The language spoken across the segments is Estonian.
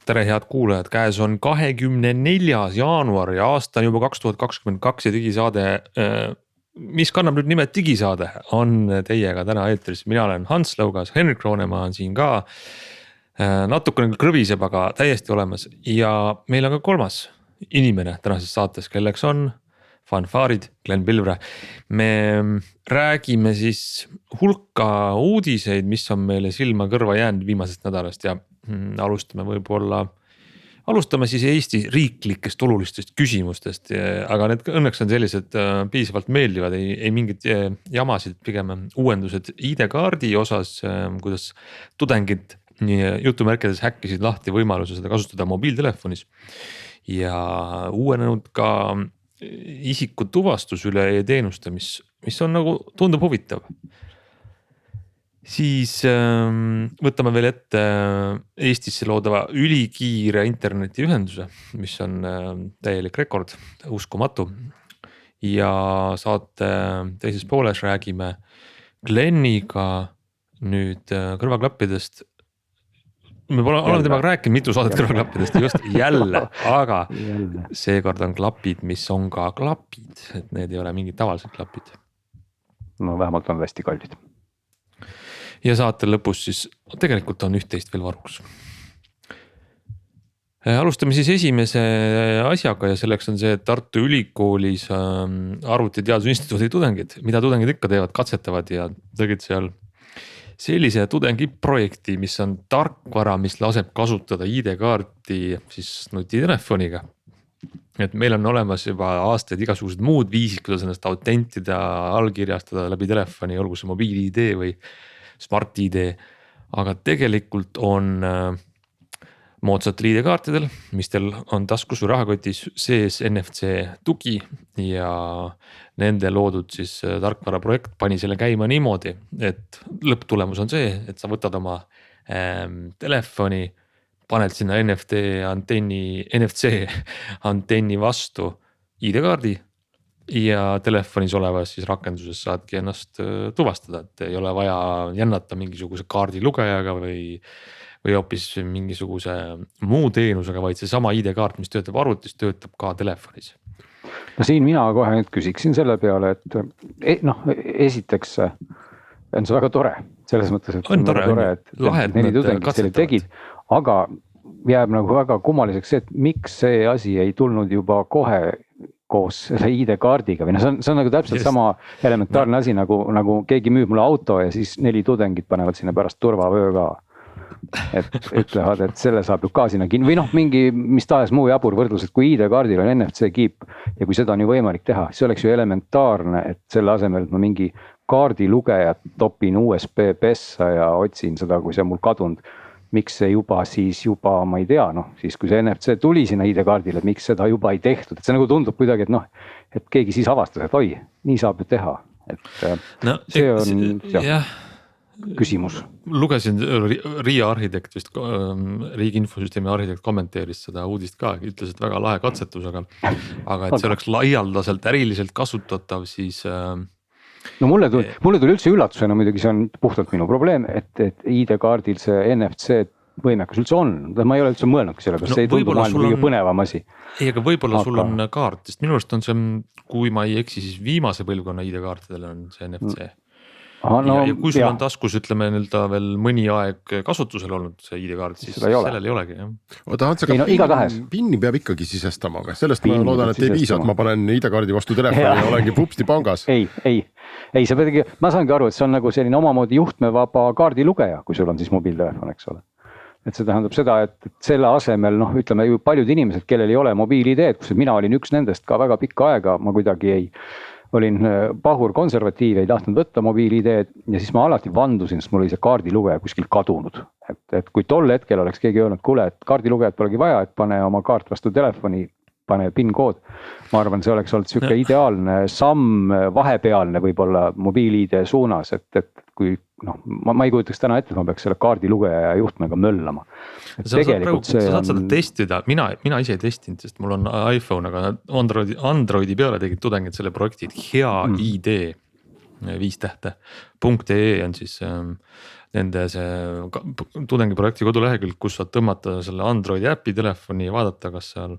tere head kuulajad, käes on 24. jaanuar ja aasta on juba 2022 ja digisaade, mis kannab nüüd nimed digisaade, on teiega täna eetris. Mina olen Hans Lõugas, Henrik Roonemaa on siin ka. Natukene krõbiseb, aga täiesti olemas ja meil on ka kolmas inimene tänases saates, kelleks on fanfaarid, Glen Pilvre. Me räägime siis hulka uudiseid, mis on meile silma kõrva jäänud viimasest nädalast ja alustame siis Eesti riiklikest olulistest küsimustest, aga need õnneks on sellised piisavalt meeldivad, ei mingit jamasid, pigem uuendused ID-kaardi osas, kuidas tudengid jutumärkides häkkisid lahti võimaluse seda kasutada mobiiltelefonis ja uuenenud ka isikutuvastus üle e-teenuste, mis on nagu tundub huvitav. Siis võtame veel ette Eestisse loodava ülikiire internetiühenduse, mis on täielik rekord, uskumatu. Ja saate teises pooles räägime Gleniga nüüd kõrvaklappidest. Me oleme temaga rääkinud mitu saadet kõrvaklappidest just jälle, aga seekord on klapid, mis on ka klapid, et need ei ole mingid tavalised klapid. No vähemalt on hästi kallid. Ja saate lõpus siis tegelikult on üht-teist veel varuks. Alustame siis esimese asjaga ja selleks on see, et Tartu Ülikoolis arvutiteadusinstituudi tudengid, mida tudengid ikka teevad, katsetavad ja tegid seal sellise tudengiprojekti, mis on tarkvara, mis laseb kasutada ID-kaarti siis nutitelefoniga. Et meil on olemas juba aastaid igasugused muud viisid, kuidas ennast autentida, allkirjastada läbi telefoni, olgu see mobiil-ID või Smart ID, aga tegelikult on moodsatel ID-kaartidel, mis teil on taskus või rahakotis sees NFC tugi ja nende loodud siis tarkvara projekt pani selle käima niimoodi, et lõpptulemus on see, et sa võtad oma telefoni, paned sinna NFC antenni vastu ID-kaardi ja telefonis olevas siis rakenduses saadki ennast tuvastada, et ei ole vaja jännata mingisuguse kaardilugejaga või hoopis mingisuguse muu teenusega, vaid see sama ID-kaart, mis töötab arvutis, töötab ka telefonis. No siin mina kohe nüüd küsiksin selle peale, et esiteks on see väga tore, selles mõttes, et on tore, et neli tudengid selle tegid, aga jääb nagu väga kummaliseks see, et miks see asi ei tulnud juba kohe koos selle ID-kaardiga või see on nagu täpselt sama elementaarne asi, nagu keegi müüb mulle auto ja siis 4 tudengit panevad sinna pärast turvavöö ka. Et ütlevad, et selle saab ju ka sinna või mingi mis tahes muu jabur võrdlus, et kui ID-kaardil on NFC kiip ja kui seda on ju võimalik teha, siis oleks ju elementaarne, et selle asemel, et ma mingi kaardilugejat topin USB pessa ja otsin seda, kui see on mul kadunud. Miks see juba, ma ei tea, siis kui see NFC tuli sinna ID-kaardile, et miks seda juba ei tehtud, et see nagu tundub kuidagi, et keegi siis avastas, et oi, nii saab ju teha, et see on küsimus. Lugesin Riia arhitekt vist, riigi infosüsteemi arhitekt kommenteeris seda uudist ka, ütles, et väga lahe katsetus, aga et see oleks laialdaselt äriliselt kasutatav, siis no mulle tuli üldse üllatusena, muidugi see on puhtalt minu probleem, et ID-kaardil see NFC võimekus üldse on. Ma ei ole üldse mõelnud selle peale, see ei tundu maailma kõige põnevam asi. Ei, aga võib-olla sul on kaart, sest minu arust on see, kui ma ei eksi, siis viimase põlvkonna ID-kaartidel on see NFC. Ja kui sul on taskus, ütleme veel mõni aeg kasutusel olnud see ID-kaart, siis sellel ei olegi. Oota, Hans, aga PIN-i peab ikkagi sisestama, aga sellest ma loodan, et ei piisa, et ma panen ID-kaardi vastu telefoni ja olengi pupsti pangas. Ei, sa peadagi, ma saangi aru, et see on nagu selline omamoodi juhtmevaba kaardilugeja, kui sul on siis mobiiltelefon, eks ole. Et see tähendab seda, et selle asemel, ütleme ju paljud inimesed, kellel ei ole mobiil-ID-d, kus mina olin üks nendest ka väga pikka aega, ma kuidagi olin pahur konservatiiv, ei tahtnud võtta mobiil-ID-d ja siis ma alati vandusin, sest mul oli see kaardilugeja kuskil kadunud. Et kui tol hetkel oleks keegi öelnud, kuule, et kaardilugejad polegi vaja, et pane oma kaart vastu telefoni, pane PIN-kood. Ma arvan, see oleks olnud selline ideaalne samm, vahepealne võib-olla mobiil-ID suunas, et kui ma ei kujutaks täna ette, et ma peaks selle kaardilugeja ja juhtmega möllama. Sa saad seda testida, mina ise ei testinud, sest mul on iPhone, aga Androidi peale tegid tudengid selle projekti, hea ID 5 tähte.ee on siis nende see tudengiprojekti kodulehekülg, kus saad tõmmata selle Androidi äpi telefoni ja vaadata, kas seal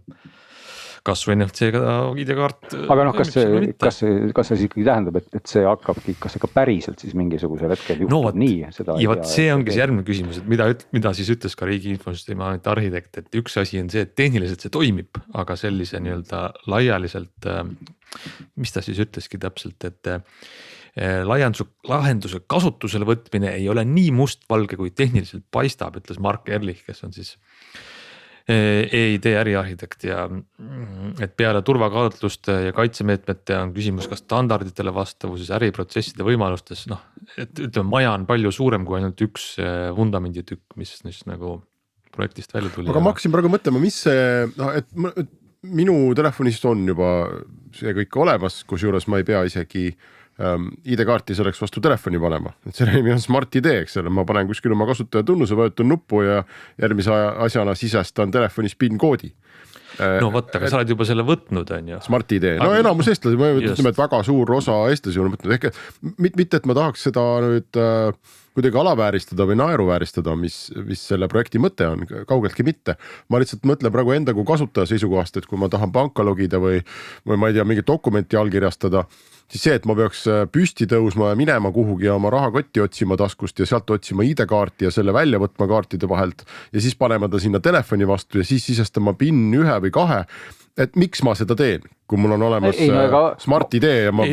kasvu NFC-ga ID-kaart. aga noh, kas see ikkagi tähendab, et see hakkabki, kas see ka päriselt siis mingisugusel hetkel juhtub nii? Ja vot see ongi see järgmine küsimus, et mida siis ütles ka Riigi Infosüsteemi Ameti arhitekt, et üks asi on see, et tehniliselt see toimib, aga sellise nii-öelda laialiselt, mis ta siis ütleski täpselt, et lahenduse kasutusele võtmine ei ole nii mustvalge, kui tehniliselt paistab, ütles Mark Ehrlich, kes on siis EID äriarhitekt ja et peale turvakaalutluste ja kaitsemeetmete on küsimus ka standarditele vastavuses, äriprotsesside võimalustes, noh, et ütleme, maja on palju suurem kui ainult üks vundamenditükk, mis nagu projektist välja tuli. Aga ma hakkasin praegu mõtlema, mis see, noh, et minu telefonist on juba see kõik olemas, kusjuures ma ei pea isegi ID-kaarti selleks vastu telefoni panema, et selle nimi on Smart ID, eks selle, ma panen kuskil oma kasutaja-tunnuse, vajutan nuppu ja järgmise asjana sisestan telefonis PIN-koodi. No võtta, aga sa oled juba selle võtnud, on ju. Smart ID, no enamus eestlasi, ma ütleme, et väga suur osa eestlasi on võtnud, ehk mitte, et ma tahaks seda nüüd kuidagi alavääristada või naeruvääristada, mis selle projekti mõte on, kaugeltki mitte. Ma lihtsalt mõtlen praegu enda kui kasutaja seisukohast, et kui ma tahan panka logida või ma ei tea, mingit dokumenti allkirjastada, siis see, et ma peaks püsti tõusma ja minema kuhugi ja oma rahakotti otsima taskust ja sealt otsima ID-kaarti ja selle välja võtma kaartide vahelt ja siis panema ta sinna telefoni vastu ja siis sisestama PIN 1 või 2, et miks ma seda teen, kui mul on olemas Smart ID ja ma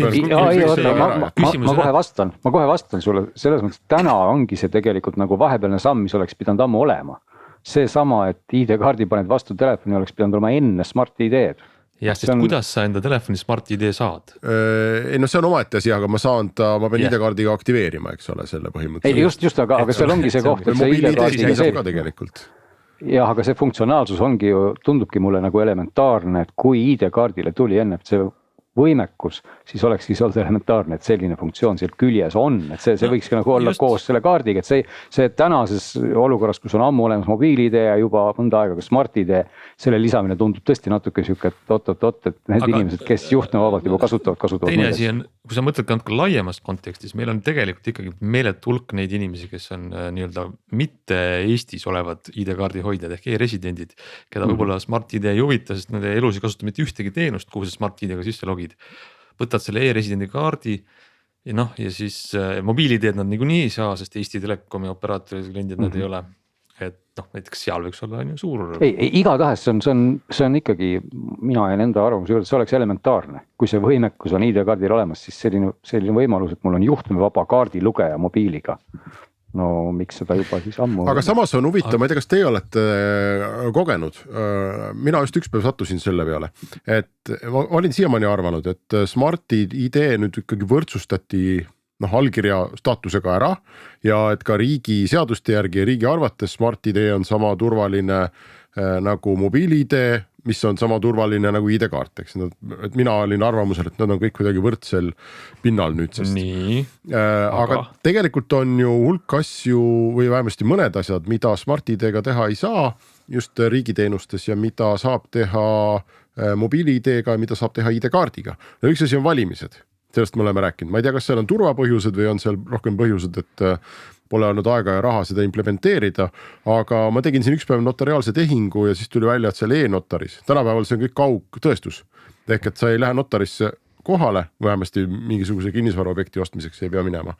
kohe vastan sulle, selles mõttes, et täna ongi see tegelikult nagu vahepealne samm, mis oleks pidanud ammu olema. See sama, et ID-kaardi paned vastu telefoni, oleks pidanud olema enne Smart ID-d. Jah, sest kuidas sa enda telefoni Smart ID saad? Ei no see on omaette asi, aga ma pean ID-kaardiga aktiveerima, eks ole, selle põhimõtteliselt. Just, aga seal ongi see koht, et see ID-kaardiga see ka tegelikult. Jah, aga see funktsionaalsus ongi ju, tundubki mulle nagu elementaarne, et kui ID-kaardile tuli enne see võimekus, siis oleks olnud elementaarne, et selline funktsioon seal küljes on, et see võiks ka nagu olla koos selle kaardiga, et see tänases olukorras, kus on ammu olemas mobiil-ID ja juba mõnda aega ka Smart ID, selle lisamine tundub tõesti natuke siuke, et et need inimesed, kes juhtnevabalt juba kasutavad. Teine asi on, kui sa mõtled ka laiemast kontekstis, meil on tegelikult ikkagi meeletu hulk neid inimesi, kes on nii-öelda mitte Eestis olevad ID-kaardi hoidjad ehk e-residendid, keda võib-olla Smart ID ei huvita, sest nende elus ei kasuta mitte ühtegi teenust, kuhu see Smart ID-ga sisse logid. Võtad selle e-residendi kaardi ja ja siis mobiil-ID-d nad niikuinii ei saa, sest Eesti Telekomi operaatoride kliendid nad ei ole. Et näiteks seal võiks olla suur. Igatahes see on ikkagi, mina ja enda arvamus juurde, see oleks elementaarne. Kui see võimekus on ID-kaardil olemas, siis selline võimalus, et mul on juhtmevaba kaardilugeja mobiiliga. No miks seda juba siis ammu? Aga samas on huvitav, ma ei tea, kas teie olete kogenud. Mina just üks päev sattusin selle peale, et ma olin siiamaani arvanud, et Smart ID nüüd ikkagi võrdsustati allkirja staatusega ära ja et ka riigi seaduste järgi ja riigi arvates Smart ID on sama turvaline nagu mobiil-ID, mis on sama turvaline nagu ID-kaart, eks. Et mina olin arvamusel, et nad on kõik kuidagi võrdsel pinnal nüüdsest. Aga tegelikult on ju hulk asju või vähemasti mõned asjad, mida Smart ID-ga teha ei saa just riigiteenustes ja mida saab teha mobiil-ID-ga ja mida saab teha ID-kaardiga. Üks asi on valimised. Sellest me oleme rääkinud. Ma ei tea, kas seal on turvapõhjused või on seal rohkem põhjused, et pole olnud aega ja raha seda implementeerida, aga ma tegin siin üks päev notariaalse tehingu ja siis tuli välja, et seal e-notaris. Tänapäeval see on kõik kaugtõestus. Ehk et sa ei lähe notarisse kohale, vähemasti mingisuguse kinnisvaraobjekti ostmiseks ei pea minema.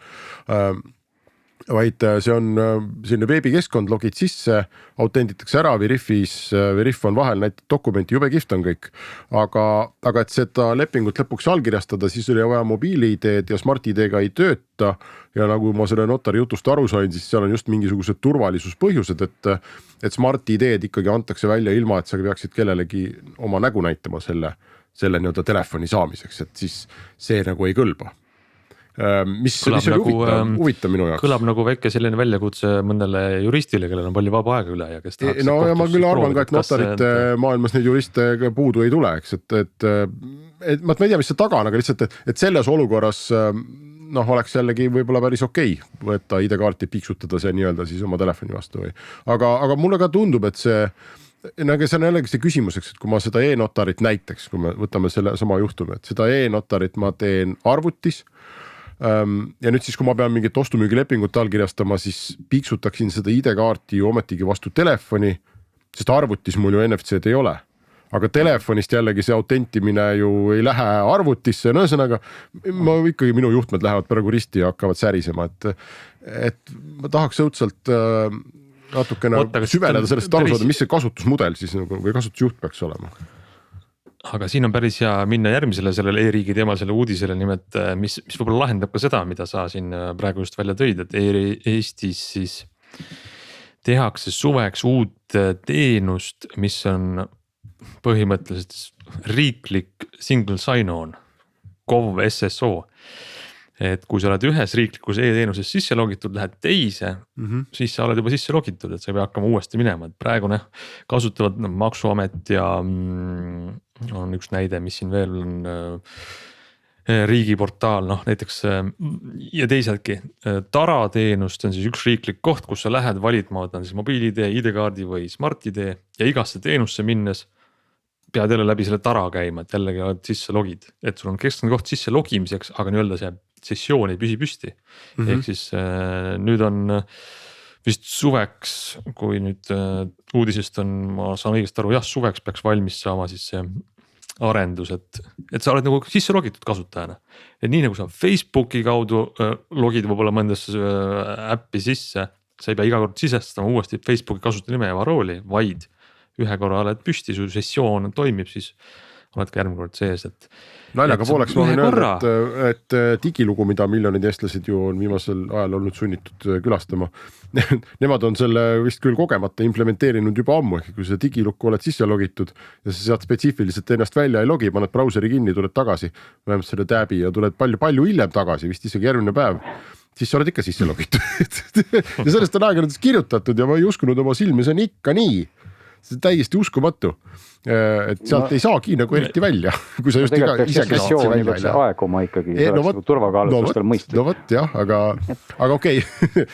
Vaid see on selline veebikeskkond, logid sisse, autenditakse ära, Veriff on vahel, näitab dokumenti, jube kihvt on kõik. Aga et seda lepingut lõpuks allkirjastada, siis oli vaja mobiil-ID-d ja Smart ID-ga ei tööta. Ja nagu ma selle notari jutust aru sain, siis seal on just mingisugused turvalisuspõhjused, et Smart ID-d ikkagi antakse välja ilma, et sa peaksid kellelegi oma nägu näitama selle nii-öelda telefoni saamiseks, et siis see nagu ei kõlba. Mis oli huvitav minu jaoks. Kõlab nagu väike selline väljakutse mõnele juristile, kellel on palju vaba aega üle ja kes tahaks. No ja ma küll arvan ka, et notarite maailmas neid juriste puudu ei tule, eks, et ma ei tea, mis see taga on, aga lihtsalt, et selles olukorras oleks jällegi võib-olla päris okei võtta ID-kaarti, piksutada see nii-öelda siis oma telefoni vastu või. Aga mulle ka tundub, et see on jällegi see küsimuseks, et kui ma seda e-notarit näiteks, kui me võtame selle sama juhtumi, et seda e-notarit ma teen arvutis, ja nüüd siis, kui ma pean mingit ostumüügilepingut allkirjastama, siis piksutaksin seda ID-kaarti ju ometigi vastu telefoni, sest arvutis mul ju NFC-d ei ole. Aga telefonist jällegi see autentimine ju ei lähe arvutisse, no ühesõnaga ikkagi minu juhtmed lähevad praegu risti ja hakkavad särisema, et ma tahaks õudselt natukene süveneda sellest aru saada, mis see kasutusmudel siis või kasutusjuht peaks olema. Aga siin on päris hea minna järgmisele sellele e-riigi teemal selle uudisele, nimelt mis võib-olla lahendab ka seda, mida sa siin praegu just välja tõid, et Eestis siis tehakse suveks uut teenust, mis on põhimõtteliselt riiklik single sign-on, KOV SSO. Et kui sa oled ühes riiklikus e-teenuses sisse logitud, lähed teise, siis sa oled juba sisse logitud, et sa ei pea hakkama uuesti minema, et praegu kasutavad Maksuamet ja on üks näide, mis siin veel on riigiportaal, näiteks ja teisedki Tara teenust on siis üks riiklik koht, kus sa lähed validma, on siis mobiil-ID, ID-kaardi või Smart-ID ja igasse teenusse minnes pead jälle läbi selle Tara käima, et jällegi oled sisse logid, et sul on keskne koht sisse logimiseks, aga nii-öelda see sessioon ei püsi püsti. Ehk siis nüüd on vist suveks, kui nüüd uudisest on, ma saan õigesti aru, jah, suveks peaks valmis saama siis see arendus, et sa oled nagu sisse logitud kasutajana. Et nii nagu sa Facebooki kaudu logid võib-olla mõndasse äppi sisse, sa ei pea iga kord sisestama uuesti Facebooki kasutajanime ja parooli, vaid ühe korra oled püsti, su sessioon toimib, siis oled ka järgmine kord sees, et naljaga pooleks ma võin öelda, et digilugu, mida miljonid eestlased ju on viimasel ajal olnud sunnitud külastama. Nemad on selle vist küll kogemata implementeerinud juba ammu, ehk kui sa digilukku oled sisse logitud ja sa sealt spetsiifiliselt ennast välja ei logi, paned brauseri kinni, tuled tagasi, vähemalt selle tääbi ja tuled palju hiljem tagasi, vist isegi järgmine päev, siis sa oled ikka sisse logitud. Ja sellest on aega kirjutatud ja ma ei uskunud oma silmi, see on ikka nii. See on täiesti uskumatu, et sealt ei saagi nagu eriti välja, kui sa just ise käsid välja. Aeguma ikkagi, see oleks turvakaalutustel mõistlik. No võt jah, aga okei,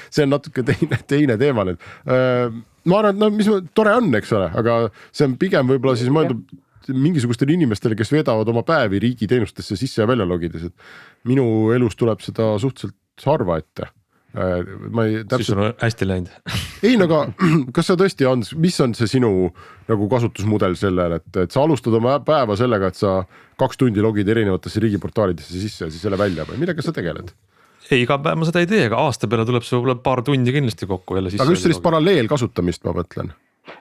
see on natuke teine teema nüüd. Ma arvan, mis tore on, eks ole, aga see on pigem võib-olla siis mõeldud mingisugustele inimestele, kes vedavad oma päevi riigiteenustesse sisse ja välja logides, et minu elus tuleb seda suhteliselt harva ette. Siis on hästi läinud. Ei, aga kas sa tõesti on, mis on see sinu nagu kasutusmudel sellel, et sa alustad oma päeva sellega, et sa 2 tundi logid erinevatesse riigiportaalidesse sisse ja siis selle välja või millega sa tegeled? Ei, iga päev ma seda ei tee, aga aasta peale tuleb see võib-olla paar tundi kindlasti kokku jälle sisse. Aga just sellist paralleel kasutamist ma mõtlen.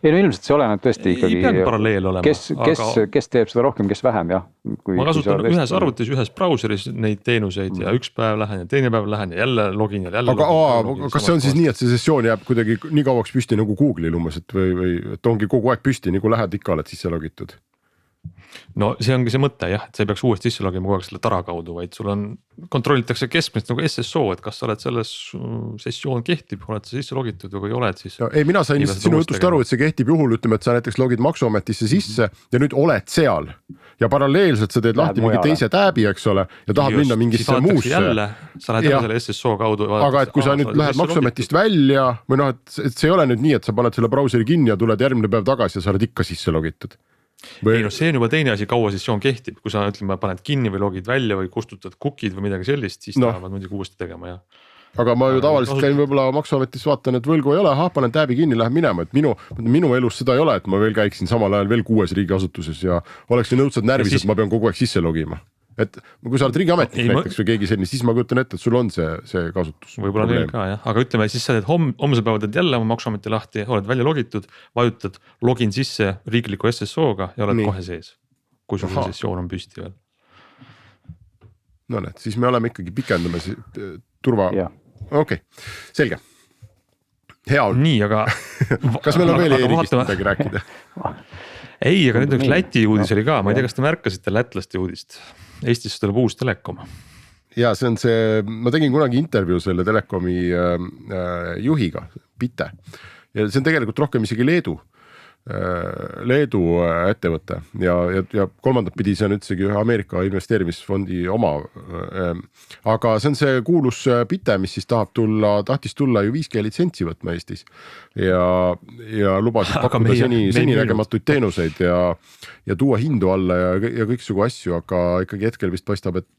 Ei no ilmselt see oleneb tõesti ikkagi, kes teeb seda rohkem, kes vähem, jah. Ma kasutan ühes arvutis, ühes brauseris neid teenuseid ja üks päev lähen ja teine päev lähen ja jälle login ja jälle login. Kas see on siis nii, et see sessioon jääb kuidagi nii kauaks püsti nagu Google'il umbes, või et ongi kogu aeg püsti, nii kui lähed ikka oled sisse logitud? No see ongi see mõte jah, et sa ei peaks uuesti sisse logima kogu aeg selle Tara kaudu, vaid sul on, kontrollitakse keskmist nagu SSO, et kas sa oled selles sessioon kehtib, oled sa sisse logitud või ei oled siis. Ei, mina sain sinu jutust aru, et see kehtib juhul, ütleme, et sa näiteks logid Maksuametisse sisse ja nüüd oled seal ja paralleelselt sa teed lahti mingi teise tääbi, eks ole, ja tahad minna mingisse muusse. Sa lähed selle SSO kaudu. Aga et kui sa nüüd lähed Maksuametist välja või noh, et see ei ole nüüd nii, et sa paned selle brauseri kinni ja tuled järgmine päev tagasi ja sa oled ikka sisse logitud. Ei no see on juba teine asi, kaua sessioon kehtib, kui sa ütleme, paned kinni või logid välja või kustutad cookid või midagi sellist, siis tahavad muidugi uuesti tegema, jah. Aga ma ju tavaliselt käin võib-olla Maksuametis vaatan, et võlgu ei ole, panen tääbi kinni, lähen minema, et minu elus seda ei ole, et ma veel käiksin samal ajal veel 6 riigiasutuses ja oleksin õudselt närvis, et ma pean kogu aeg sisse logima. Et kui sa oled riigiametnik näiteks või keegi selline, siis ma kujutan ette, et sul on see kasutus. Võib-olla neil ka jah, aga ütleme, siis sa teed homsel päeval teed jälle oma Maksuameti lahti, oled välja logitud, vajutad login sisse riikliku SSO-ga ja oled kohe sees, kui sul sessioon on püsti veel. No need, siis me oleme ikkagi pikendame turva. Okei, selge. Hea on. Nii, aga kas meil on veel e-riigist midagi rääkida? Ei, aga nüüd üks Läti uudis oli ka, ma ei tea, kas te märkasite lätlaste uudist. Eestisse tuleb uus Telekom. Ja see on see, ma tegin kunagi intervjuu selle Telekomi juhiga, Pite. Ja see on tegelikult rohkem isegi Leedu. Leedu ettevõte ja kolmandat pidi see on üldsegi ühe Ameerika investeerimisfondi oma. Aga see on see kuulus Bite, mis siis tahtis tulla ju 5G litsentsi võtma Eestis ja lubasid pakkuda seninägematuid teenuseid ja tuua hindu alla ja kõiksugu asju, aga ikkagi hetkel vist paistab, et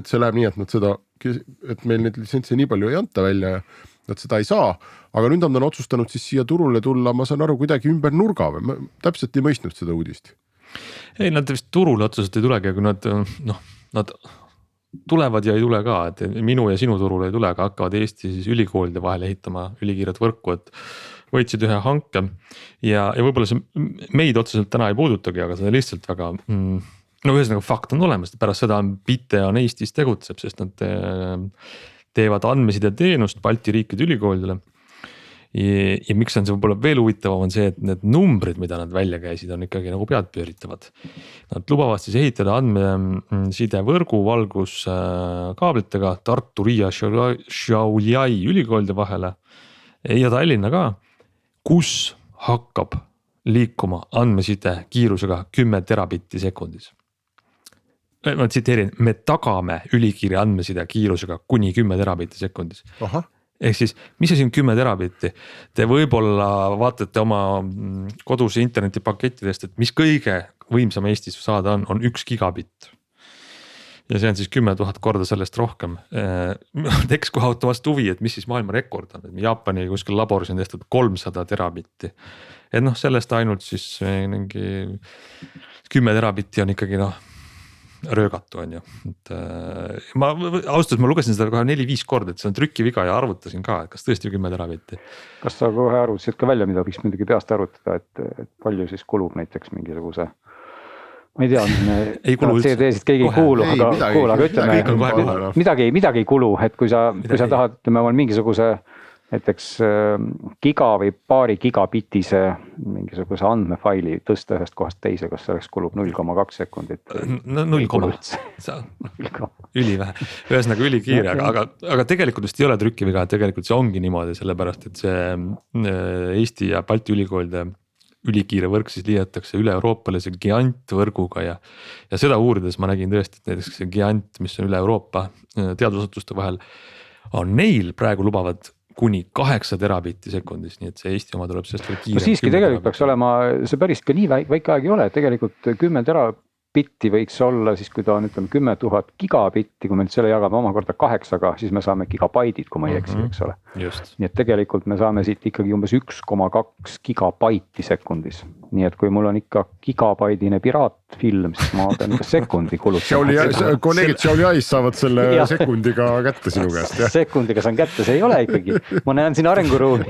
see läheb nii, et meil neid litsentse nii palju ei anta välja ja nad seda ei saa, aga nüüd on otsustanud siis siia turule tulla, ma saan aru, kuidagi ümber nurga või ma täpselt ei mõistnud seda uudist. Ei, nad vist turule otseselt ei tulegi, kui nad tulevad ja ei tule ka, et minu ja sinu turule ei tule, aga hakkavad Eesti siis ülikoolide vahel ehitama ülikiiret võrku, et võitsid ühe hanke ja võib-olla see meid otseselt täna ei puudutagi, aga seda lihtsalt väga, ühesõnaga fakt on olemas, pärast seda Bite on Eestis tegutseb, sest nad teevad andmeside teenust Balti riikide ülikoolidele. Ja miks on see võib-olla veel huvitavam on see, et need numbrid, mida nad välja käisid, on ikkagi nagu pead pööritavad. Nad lubavad siis ehitada andmeside võrgu valguskaablitega Tartu, Riia, Šiauliai ülikoolide vahele ja Tallinna ka, kus hakkab liikuma andmeside kiirusega 10 terabitti sekundis. Ma tsiteerin, me tagame ülikiire andmeside kiirusega kuni 10 terabitti sekundis. Ehk siis, mis asi on 10 terabitti? Te võib-olla vaatate oma koduse internetipakettidest, et mis kõige võimsam Eestis saada on 1 gigabitt. Ja see on siis 10 000 korda sellest rohkem. Teks kohe automast huvi, et mis siis maailma rekord on. Jaapani kuskil laboris on tehtud 300 terabitti. Et sellest ainult siis 10 terabitti on ikkagi röögatu on ju, et austus ma lugesin seda kohe 4-5 korda, et see on trükiviga ja arvutasin ka, et kas tõesti 10 terabitti. Kas sa kohe arvutasid ka välja, mida võiks muidugi peast arvutada, et palju siis kulub näiteks mingisuguse, ma ei tea, CD-sid keegi ei kuulu, aga ütleme, midagi ei kulu, et kui sa tahad, ütleme, on mingisuguse näiteks giga või paari gigabitise mingisuguse andmefaili tõsta ühest kohast teise, kas selleks kulub 0,2 sekundit? No 0, ülivähe, ühesõnaga ülikiire, aga tegelikult vist ei ole trükiviga, tegelikult see ongi niimoodi, sellepärast et see Eesti ja Balti ülikoolide ülikiire võrk siis liidetakse üle Euroopale see Giant võrguga ja seda uurides ma nägin tõesti, et näiteks see Giant, mis on üle Euroopa teadusasutuste vahel, on neil praegu lubavad kuni 8 terabitti sekundis, nii et see Eesti oma tuleb sellest veel kiire. No siiski tegelikult peaks olema, see päris ka nii väike aeg ei ole, tegelikult 10 terabitti võiks olla siis, kui ta on 10 000 gigabitti, kui me nüüd selle jagame omakorda 8-ga, siis me saame gigabaidid, kui ma ei eksi, eks ole. Just. Nii et tegelikult me saame siit ikkagi umbes 1,2 gigabaiti sekundis. Nii et kui mul on ikka gigabaidine piraatfilm, siis ma pean ikka sekundi kulutama. Kolleegid Šiauliais saavad selle sekundiga kätte sinu käest. Sekundiga saan kätte, see ei ole ikkagi. Ma näen siin arenguruumi.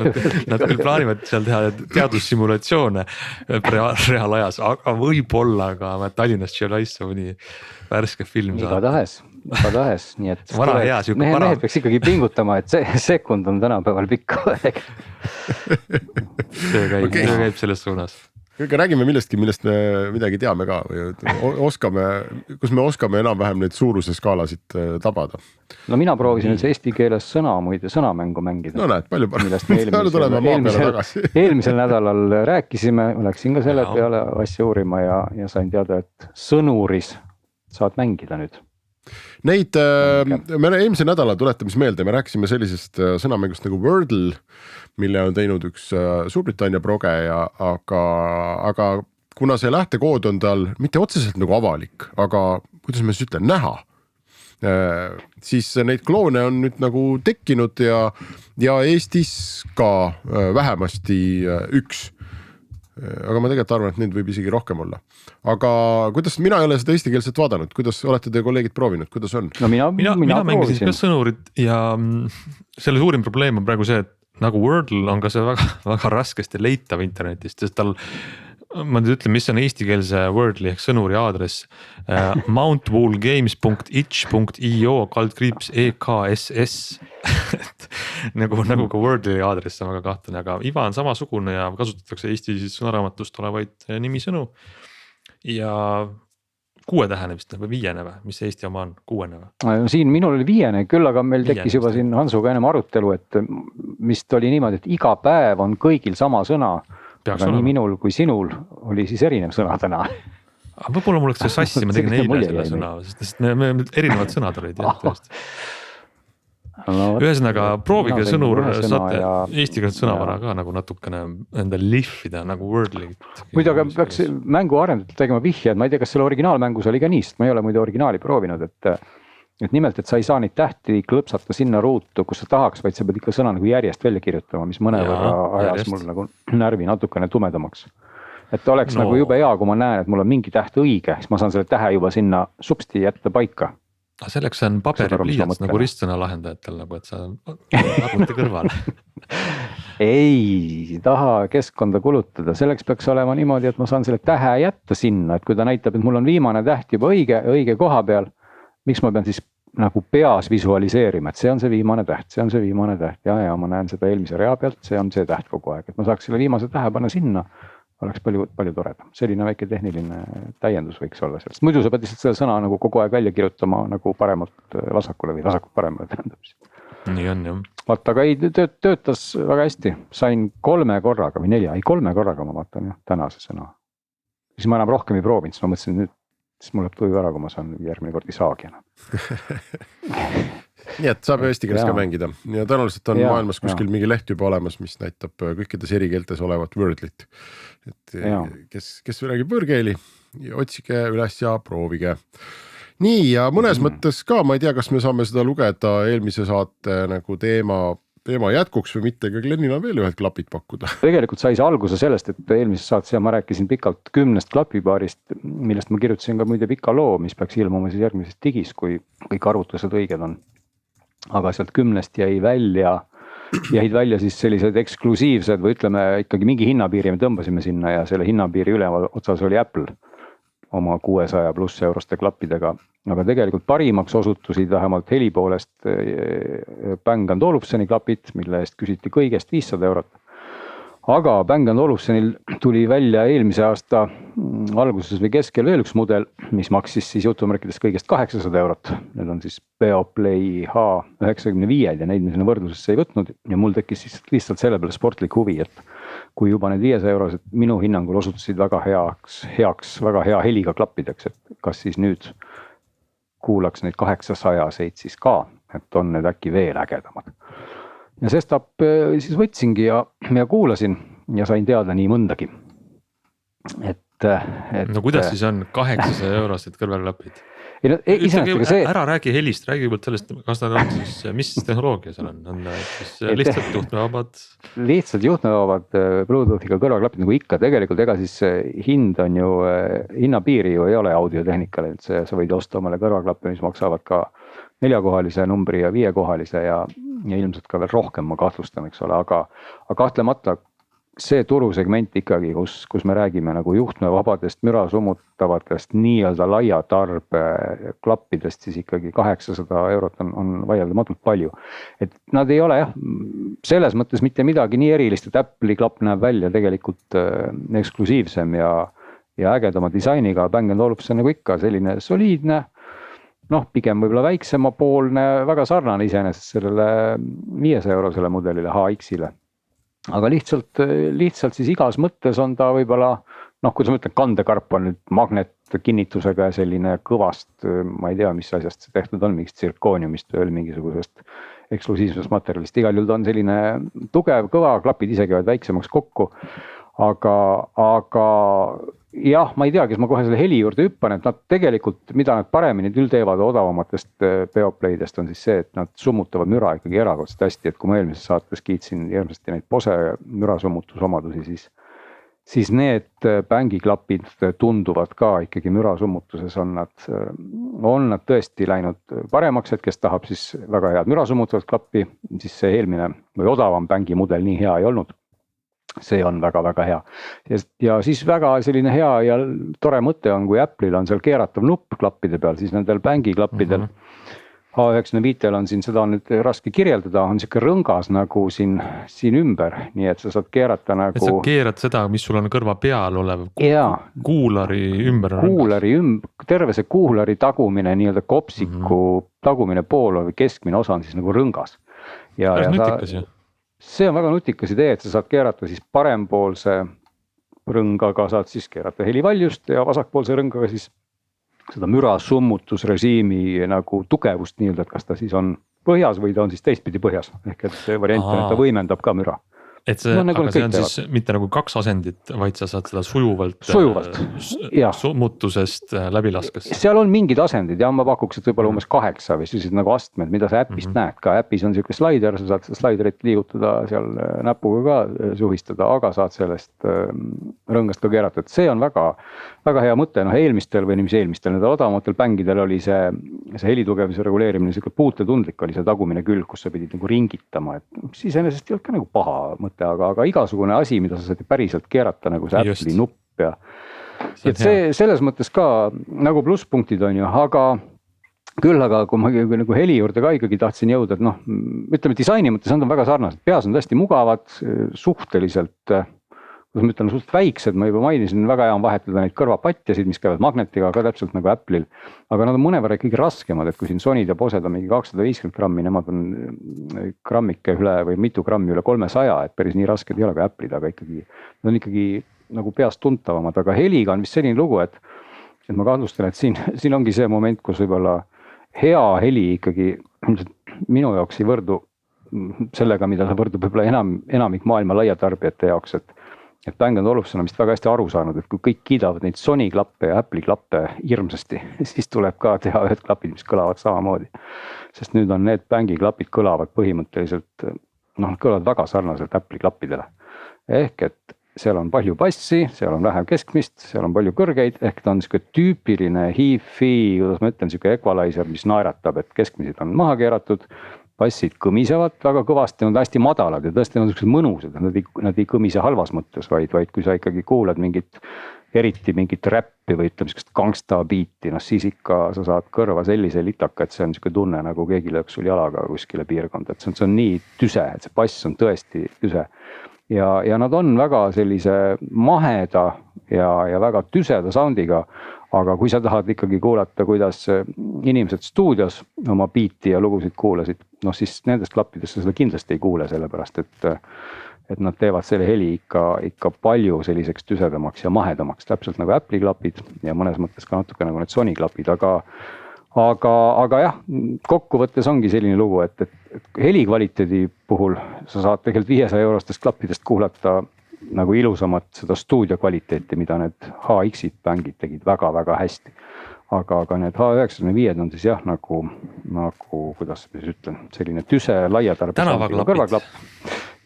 Nad küll plaanivad seal teha teadusssimulatsioone reaalajas, aga võib-olla ka Tallinnast Šiauliaisse mõni värske film saab. Iga tahes, nii et mehed peaks ikkagi pingutama, et see sekund on tänapäeval pikk aeg. See käib selles suunas. Räägime millestki, millest me midagi teame ka või kus me oskame enam-vähem neid suuruse skaalasid tabada. No mina proovisin nüüd eesti keeles sõnamängu mängida. No näed, palju eelmisel nädalal rääkisime, läksin ka selle peale asja uurima ja sain teada, et sõnuris saad mängida nüüd. Neid, me eelmise nädala tuletamismeelde, me rääkisime sellisest sõnamängust nagu Wordle, mille on teinud üks Suurbritannia proge, aga kuna see lähtekood on tal mitte otseselt nagu avalik, aga kuidas ma siis ütlen, näha, siis neid kloone on nüüd nagu tekkinud ja Eestis ka vähemasti üks. Aga ma tegelikult arvan, et neid võib isegi rohkem olla. Aga kuidas, mina ei ole seda eestikeelset vaadanud, kuidas olete te kolleegid proovinud, kuidas on? No mina mängisin ka sõnurit ja selle suurim probleem on praegu see, et nagu Wordle on ka see väga, väga raskesti leitav internetist, sest tal, ma nüüd ütlen, mis on eestikeelse Wordle'i ehk sõnuri aadress, mountwoolgames.itch.io/EKSS nagu ka Wordle'i aadress on väga kahtlane, aga IVA on samasugune ja kasutatakse Eesti sõnaraamatust olevaid nimisõnu ja 6 tähene vist või 5 või, mis Eesti oma on, 6 või? Siin minul oli 5, küll aga meil tekkis juba siin Hansuga ennem arutelu, et vist oli niimoodi, et iga päev on kõigil sama sõna, Peaks aga olema. nii minul kui sinul oli siis erinev sõna täna. Aga võib-olla mul oleks see sassi, ma tegin eile selle sõna, sest me erinevad sõnad olid jah tõesti. No, ühesõnaga proovige sõnur, saate ja... eestikeelset sõnavara ka nagu natukene endale lihvida nagu Wordlit. muidu aga peaks mängu arendajat tegema vihje, et ma ei tea, kas selle originaalmängus oli ka nii, sest ma ei ole muidu originaali proovinud, et nimelt, et sa ei saa neid tähti klõpsata sinna ruutu, kus sa tahaks, vaid sa pead ikka sõna nagu järjest välja kirjutama, mis mõnevõrra ajas mul nagu närvi natukene tumedamaks. Et oleks nagu jube hea, kui ma näen, et mul on mingi täht õige, siis ma saan selle tähe juba sinna supsti jätta paika. Selleks on paberipliiats nagu ristsõna lahendajatel, nagu et sa arvuti kõrval. Ei taha keskkonda kulutada, selleks peaks olema niimoodi, et ma saan selle tähe jätta sinna, et kui ta näitab, et mul on viimane täht juba õige koha peal, miks ma pean siis nagu peas visualiseerima, et see on see viimane täht ja ma näen seda eelmise rea pealt, see on see täht kogu aeg, et ma saaks selle viimase tähe panna sinna, oleks palju toredam. Selline väike tehniline täiendus võiks olla sellest. Muidu sa pead lihtsalt selle sõna nagu kogu aeg välja kirjutama nagu paremalt vasakule või vasakut paremale tähendab. Nii on jah. Vaata, aga ei töötas väga hästi, sain 3 korraga või 4, 3 korraga ma vaatan jah, tänase sõna. Siis ma enam rohkem ei proovinud, siis ma mõtlesin nüüd, siis mul läheb tuju ära, kui ma saan järgmine kord ei saagi enam. Nii et saab eesti keeles ka mängida ja tõenäoliselt on maailmas kuskil mingi leht juba olemas, mis näitab kõikides eri keeltes olevat Wordlit. Et kes räägib võõrkeeli, otsige üles ja proovige. Nii ja mõnes mõttes ka, ma ei tea, kas me saame seda lugeda eelmise saate nagu teema jätkuks või mitte, aga Glenil on veel ühed klapid pakkuda. Tegelikult sai see alguse sellest, et eelmises saates ma rääkisin pikalt 10 klapipaarist, millest ma kirjutasin ka muide pika loo, mis peaks ilmuma siis järgmises digis, kui kõik arvutused õiged on. Aga sealt 10 jäid välja siis sellised eksklusiivsed või ütleme ikkagi mingi hinnapiiri me tõmbasime sinna ja selle hinnapiiri üleval otsas oli Apple oma 600+ euroste klappidega. Aga tegelikult parimaks osutusid vähemalt heli poolest Bang & Olufseni klapid, mille eest küsiti kõigest 500 eurot. Aga Bang & Olufsenil tuli välja eelmise aasta alguses või keskel veel üks mudel, mis maksis siis jutumärkides kõigest 800 eurot. Need on siis Beoplay H95 ja neid me sinna võrdlusesse ei võtnud ja mul tekkis siis lihtsalt selle peale sportlik huvi, et kui juba need 500 eurosed minu hinnangul osutusid väga heaks, väga hea heliga klappideks, et kas siis nüüd kuulaks neid 800-seid siis ka, et on need äkki veel ägedamad. Ja sestap siis võtsingi ja kuulasin ja sain teada nii mõndagi. No kuidas siis on 800 eurosed kõrvalklapid? Ära räägi helist, räägi juba sellest, kas nad on siis, mis tehnoloogia seal on siis lihtsalt juhtmevabad? Lihtsalt juhtmevabad Bluetoothiga kõrvaklapid nagu ikka, tegelikult ega siis hinnapiiri ju ei ole audiotehnikale, et sa võid osta omale kõrvaklappe, mis maksavad ka 4-kohalise numbri ja 5-kohalise ja ilmselt ka veel rohkem ma kahtlustan, eks ole, aga kahtlemata see turusegment ikkagi, kus me räägime nagu juhtmevabadest, müra summutavatest, nii-öelda laia tarbe klappidest, siis ikkagi 800 eurot on vaieldamatult palju. Et nad ei ole selles mõttes mitte midagi nii erilist, et Apple'i klapp näeb välja tegelikult eksklusiivsem ja ägedama disainiga, Bang & Olufsen nagu ikka selline soliidne, pigem võib-olla väiksemapoolne, väga sarnane iseenesest sellele 500 eurosele mudelile HX-ile. Aga lihtsalt siis igas mõttes on ta võib-olla, kuidas ma ütlen, kandekarp on nüüd magnetkinnitusega ja selline kõvast, ma ei tea, mis asjast see tehtud on, mingist tsirkooniumist või eksklusiivsest materjalist. Igal juhul ta on selline tugev, kõva, klapid ise käivad väiksemaks kokku. Aga jah, ma ei tea, kes ma kohe selle heli juurde hüppan, et nad tegelikult, mida nad paremini küll teevad odavamatest Beoplaydest on siis see, et nad summutavad müra ikkagi erakordselt hästi, et kui ma eelmises saates kiitsin hirmsasti neid Bose mürasummutusomadusi, siis need Bangi klapid tunduvad ka ikkagi mürasummutuses on nad tõesti läinud paremaks, et kes tahab siis väga head mürasummutavat klappi, siis see eelmine või odavam Bangi mudel nii hea ei olnud. See on väga-väga hea. Ja siis väga selline hea ja tore mõte on, kui Apple'il on seal keeratav nupp klappide peal, siis nendel Bangi klappidel H95 on siin, seda on nüüd raske kirjeldada, on siuke rõngas nagu siin ümber, nii et sa saad keerata nagu... Et sa keerad seda, mis sul on kõrva peal olev kuulari ümber. Terve see kuulari tagumine, nii-öelda kopsiku tagumine pool või keskmine osa on siis nagu rõngas. Päris nutikas ju. See on väga nutikas idee, et sa saad keerata siis parempoolse rõngaga saad siis keerata helivaljust ja vasakpoolse rõngaga siis seda müra summutusrežiimi nagu tugevust nii-öelda, et kas ta siis on põhjas või ta on siis teistpidi põhjas. Ehk et see variant on, et ta võimendab ka müra. Et see, no, nagu aga see on teevad. Siis mitte nagu 2 asendit, vaid sa saad seda sujuvalt summutusest läbi laskes. Seal on mingid asendid ja ma pakuks, et võib-olla umbes 8 või sellised nagu astmed, mida sa äpist näed ka. Äpis on selline slaider, sa saad seda slaiderit liigutada seal näpuga ka suhistada, aga saad sellest rõngast ka keerata. Et see on väga, väga hea mõte. No eelmistel või eelmistel need odavamatel bängidel oli see helitugevuse reguleerimine, selline puutetundlik oli see tagumine külg, kus sa pidid nagu ringitama. Et siis enesest ei olnud ka nagu paha mõte. Aga igasugune asi, mida sa saad päriselt keerata nagu see Apple'i nupp ja et see selles mõttes ka nagu plusspunktid on ju, aga kui ma nagu heli juurde ka ikkagi tahtsin jõuda, et noh, ütleme disaini mõttes nad on väga sarnased, peas on tõesti mugavad, suhteliselt, kuidas ma ütlen, suhteliselt väiksed, ma juba mainisin, väga hea on vahetada neid kõrvapatjasid, mis käivad magnetiga ka täpselt nagu Apple'il, aga nad on mõnevõrra ikkagi raskemad, et kui siin Sonyd ja Bosed on mingi 250 grammi, nemad on grammike üle või mitu grammi üle 300, et päris nii rasked ei ole ka Apple'id, aga ikkagi, nad on ikkagi nagu peast tuntavamad, aga heliga on vist selline lugu, et ma kahtlustan, et siin ongi see moment, kus võib-olla hea heli ikkagi minu jaoks ei võrdu sellega, mida ta võrdub võib-olla enamik maailma laiatarbijate jaoks, et Bang & Olufsen on vist väga hästi aru saanud, et kui kõik kiidavad neid Sony klappe ja Apple'i klappe hirmsasti, siis tuleb ka teha ühed klapid, mis kõlavad samamoodi. Sest nüüd on need Bangi klapid kõlavad põhimõtteliselt, noh, kõlavad väga sarnaselt Apple'i klappidele. Ehk et seal on palju bassi, seal on vähem keskmist, seal on palju kõrgeid, ehk ta on niisugune tüüpiline hi-fi, kuidas ma ütlen, niisugune equalizer, mis naeratab, et keskmised on maha keeratud, bassid kõmisevad väga kõvasti, nad on hästi madalad ja tõesti nad on mõnusad, nad ei kõmise halvas mõttes, vaid kui sa ikkagi kuulad eriti mingit räppi või ütleme niisugust gangsta biiti, noh siis ikka sa saad kõrva sellise litaka, et see on niisugune tunne, nagu keegi lööks sul jalaga kuskile piirkonda, et see on nii tüse, et see bass on tõesti tüse. Ja nad on väga sellise maheda ja väga tüseda soundiga, aga kui sa tahad ikkagi kuulata, kuidas inimesed stuudios oma biiti ja lugusid kuulasid, noh siis nendest klappidest sa seda kindlasti ei kuule, sellepärast et nad teevad selle heli ikka palju selliseks tüsedamaks ja mahedamaks, täpselt nagu Apple'i klapid ja mõnes mõttes ka natuke nagu need Sony klapid, aga jah, kokkuvõttes ongi selline lugu, et heli kvaliteedi puhul sa saad tegelikult 500 eurostest klappidest kuulata nagu ilusamat seda stuudio kvaliteeti, mida need HX-id bängid tegid väga-väga hästi. Aga need H95 on siis jah, nagu kuidas ma siis ütlen, selline tüse laiatarbes kõrvaklapp.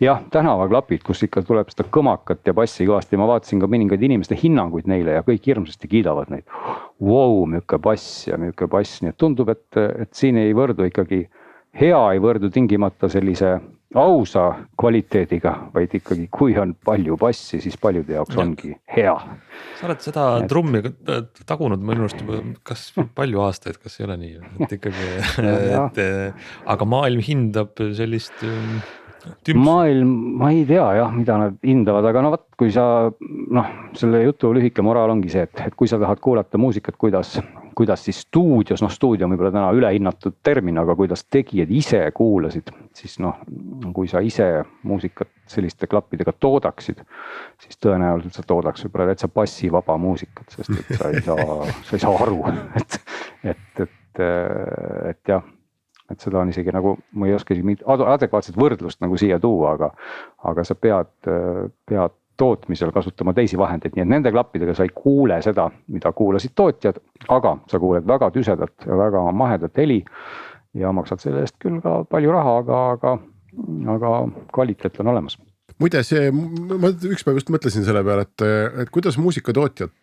Jah, tänavaklapid, kus ikka tuleb seda kõmakat ja bassi kõvasti. Ma vaatasin ka mõningaid inimeste hinnanguid neile ja kõik hirmsasti kiidavad neid. Wow, müüke bass ja müüke bass. Nii et tundub, et siin ei võrdu ikkagi, hea ei võrdu tingimata sellise ausa kvaliteediga, vaid ikkagi kui on palju bassi, siis paljude jaoks ongi hea. Sa oled seda trummi tagunud mõnust juba kas palju aastaid, kas ei ole nii? Et ikkagi, aga maailm hindab sellist... Maailm, ma ei tea jah, mida nad hindavad, aga no võt, kui sa, selle jutu lühike moraal ongi see, et kui sa tahad kuulata muusikat, kuidas siis stuudios, stuudio on võib-olla täna ülehinnatud termin, aga kuidas tegijad ise kuulasid, siis kui sa ise muusikat selliste klappidega toodaksid, siis tõenäoliselt sa toodaks võib-olla täitsa passivaba muusikat, sest et sa ei saa aru, et jah. Et seda on isegi nagu, ma ei oska adekvaatset võrdlust nagu siia tuua, aga sa pead tootmisel kasutama teisi vahendeid, nii et nende klappidega sa ei kuule seda, mida kuulasid tootjad, aga sa kuuled väga tüsedat ja väga mahedat heli ja maksad selle eest küll ka palju raha, aga kvaliteet on olemas. Muide, ma üks päev just mõtlesin selle peale, et kuidas muusikatootjad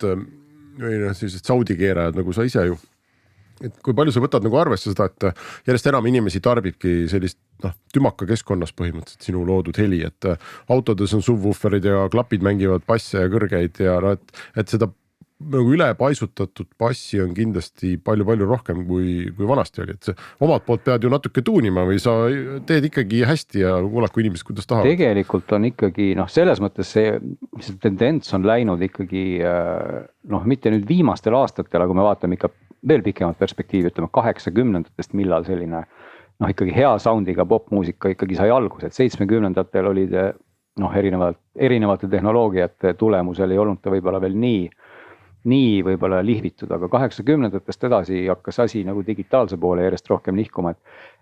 või sellised saudikeerajad nagu sa ise ju, et kui palju sa võtad nagu arvesse seda, et järjest enam inimesi tarbibki sellist tümaka keskkonnas põhimõtteliselt sinu loodud heli, et autodes on subwooferid ja klapid mängivad basse ja kõrgeid ja et seda nagu ülepaisutatud bassi on kindlasti palju rohkem kui vanasti oli, et see omalt poolt pead ju natuke tuunima või sa teed ikkagi hästi ja kuulad, kui inimesed kuidas tahavad. Tegelikult on ikkagi, selles mõttes see tendents on läinud ikkagi, mitte nüüd viimastel aastatel, aga me vaatame ikka veel pikemat perspektiivi, ütleme 80-ndatest, millal selline ikkagi hea soundiga popmuusika ikkagi sai alguse, et 70-ndatel olid noh, erinevate tehnoloogiate tulemusel ei olnud ta võib-olla veel nii võib-olla lihvitud, aga 80-ndatest edasi hakkas asi nagu digitaalse poole järjest rohkem nihkuma,